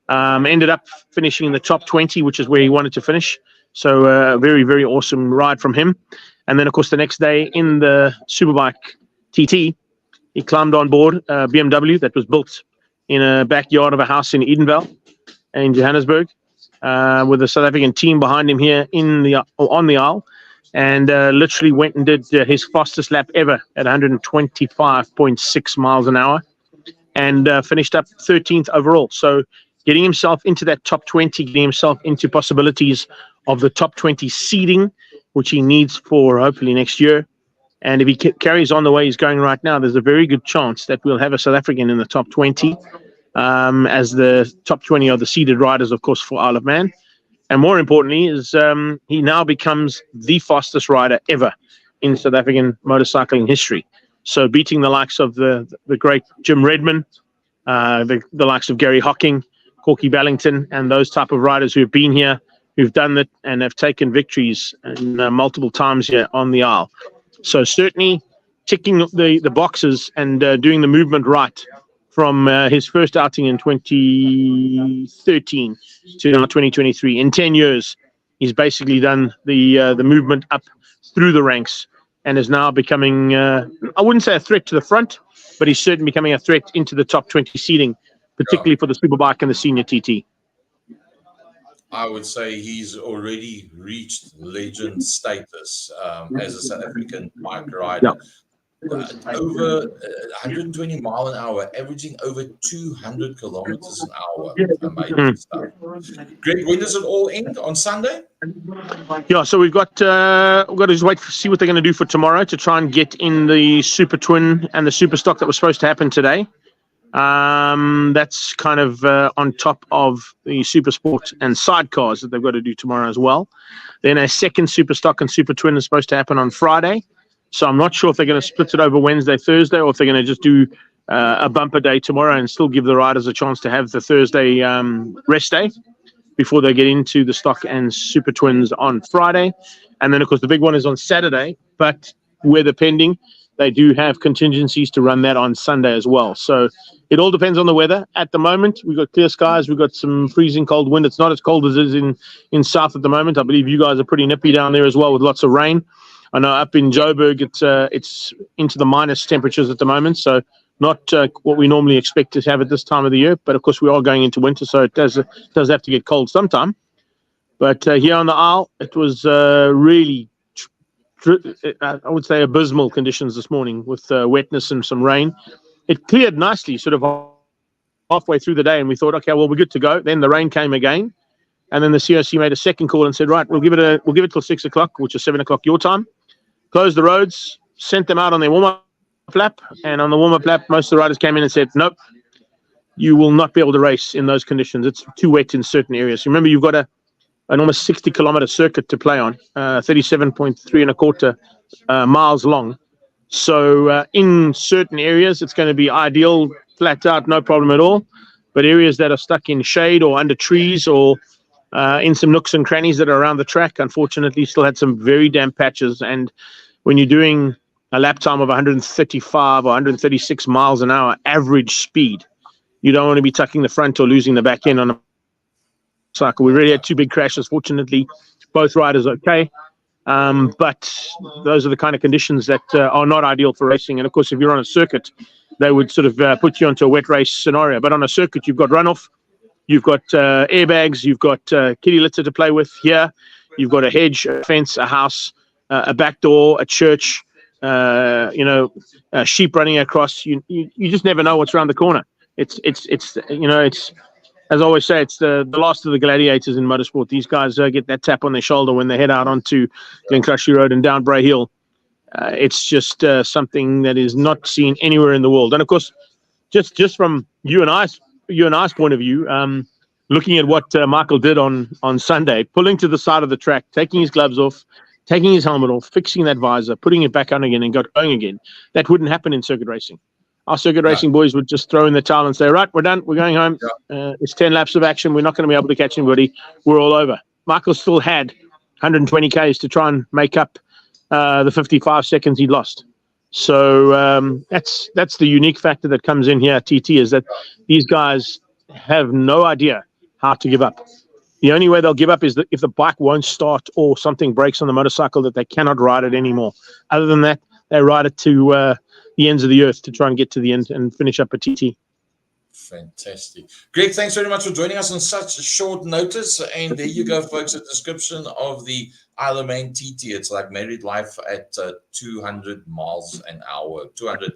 ended up finishing in the top 20, which is where he wanted to finish. So a very, very awesome ride from him. And then, of course, the next day in the Superbike TT, he climbed on board a BMW that was built in a backyard of a house in Edenvale in Johannesburg, with a South African team behind him here on the Isle, and literally went and did his fastest lap ever at 125.6 miles an hour, and finished up 13th overall. So getting himself into that top 20, getting himself into possibilities of the top 20 seeding, which he needs for hopefully next year. And if he carries on the way he's going right now, there's a very good chance that we'll have a South African in the top 20, as the top 20 are the seeded riders, of course, for Isle of Man. And more importantly is he now becomes the fastest rider ever in South African motorcycling history. So beating the likes of the great Jim Redman, the likes of Gary Hocking, Corky Ballington, and those type of riders who have been here, who've done it and have taken victories multiple times here on the Isle. So certainly ticking the boxes and doing the movement right from his first outing in 2013 to now 2023. In 10 years, he's basically done the movement up through the ranks and is now becoming, I wouldn't say a threat to the front, but he's certainly becoming a threat into the top 20 seeding, particularly for the Superbike and the senior TT. I would say he's already reached legend status as a South African bike rider. over 120 mile an hour, averaging over 200 kilometers an hour. Amazing stuff. Greg, when does it all end? On Sunday? Yeah, so we've got to just wait to see what they're going to do for tomorrow to try and get in the Super Twin and the Super Stock that was supposed to happen today. That's kind of on top of the Super Sport and sidecars that they've got to do tomorrow as well. Then a second Super Stock and Super Twin is supposed to happen on Friday. So I'm not sure if they're going to split it over Wednesday, Thursday, or if they're going to just do a bumper day tomorrow and still give the riders a chance to have the Thursday rest day before they get into the Stock and Super Twins on Friday. And then, of course, the big one is on Saturday. But weather pending, they do have contingencies to run that on Sunday as well. So it all depends on the weather. At the moment, we've got clear skies. We've got some freezing cold wind. It's not as cold as it is in South at the moment. I believe you guys are pretty nippy down there as well with lots of rain. I know up in Joburg, it's into the minus temperatures at the moment, so not what we normally expect to have at this time of the year. But of course, we are going into winter, so it does have to get cold sometime. But here on the Isle, it was really, I would say, abysmal conditions this morning with wetness and some rain. It cleared nicely, sort of halfway through the day, and we thought, okay, well, we're good to go. Then the rain came again, and then the COC made a second call and said, right, we'll give it till 6 o'clock, which is 7 o'clock your time. Closed the roads, sent them out on their warm-up lap, and on the warm-up lap, most of the riders came in and said, nope, you will not be able to race in those conditions. It's too wet in certain areas. Remember, you've got an almost 60-kilometer circuit to play on, 37.3 and a quarter miles long. So in certain areas, it's going to be ideal, flat out, no problem at all. But areas that are stuck in shade or under trees or in some nooks and crannies that are around the track, unfortunately, still had some very damp patches. And when you're doing a lap time of 135 or 136 miles an hour average speed, you don't want to be tucking the front or losing the back end on a cycle. We really had two big crashes. Fortunately, both riders okay. But those are the kind of conditions that are not ideal for racing. And of course, if you're on a circuit, they would sort of put you onto a wet race scenario. But on a circuit, you've got runoff, you've got airbags, you've got kiddie litter to play with here, you've got a hedge, a fence, a house, a back door, a church, sheep running across. You just never know what's around the corner. It's as I always say, it's the last of the gladiators in motorsport. These guys get that tap on their shoulder when they head out onto Glencrushy Road and down Bray Hill. It's just something that is not seen anywhere in the world. And of course, just from you and I's point of view, looking at what Michael did on Sunday, pulling to the side of the track, taking his gloves off, taking his helmet off, fixing that visor, putting it back on again and going again. That wouldn't happen in circuit racing. Our circuit racing boys would just throw in the towel and say, right, we're done. We're going home. It's 10 laps of action. We're not going to be able to catch anybody. We're all over. Michael still had 120 Ks to try and make up the 55 seconds he'd lost. So that's the unique factor that comes in here at TT, is that these guys have no idea how to give up. The only way they'll give up is that if the bike won't start or something breaks on the motorcycle that they cannot ride it anymore. Other than that, they ride it to the ends of the earth to try and get to the end and finish up a TT. Fantastic. Greg, thanks very much for joining us on such short notice. And there you go, folks, a description of the Isle of Man TT. It's like married life at 200 miles an hour, 300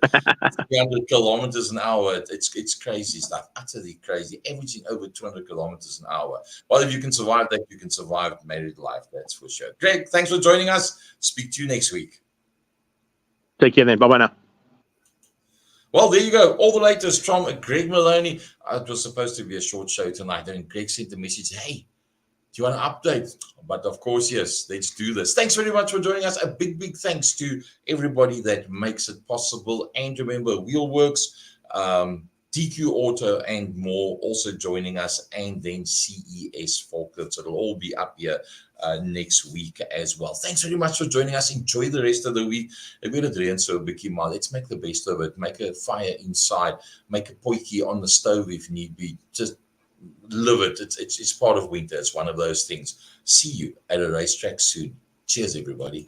kilometers an hour. It's crazy stuff, utterly crazy, averaging over 200 kilometers an hour. Well, if you can survive that, you can survive married life, that's for sure. Greg, thanks for joining us. Speak to you next week. Take care then. Bye-bye now. Well, there you go. All the latest from Greg Maloney. It was supposed to be a short show tonight, and Greg sent a message, hey, do you want an update? But of course, yes, let's do this. Thanks very much for joining us. A big thanks to everybody that makes it possible. And remember, Wheelworks, DQ Auto, and more also joining us, and then CES Forklifts. It'll all be up here next week as well. Thanks very much for joining us. Enjoy the rest of the week. Ek weet dit reën so 'n bietjie, maar let's make the best of it. Make a fire inside. Make a potjie on the stove if need be. Just live it. It's part of winter. It's one of those things. See you at a racetrack soon. Cheers, everybody.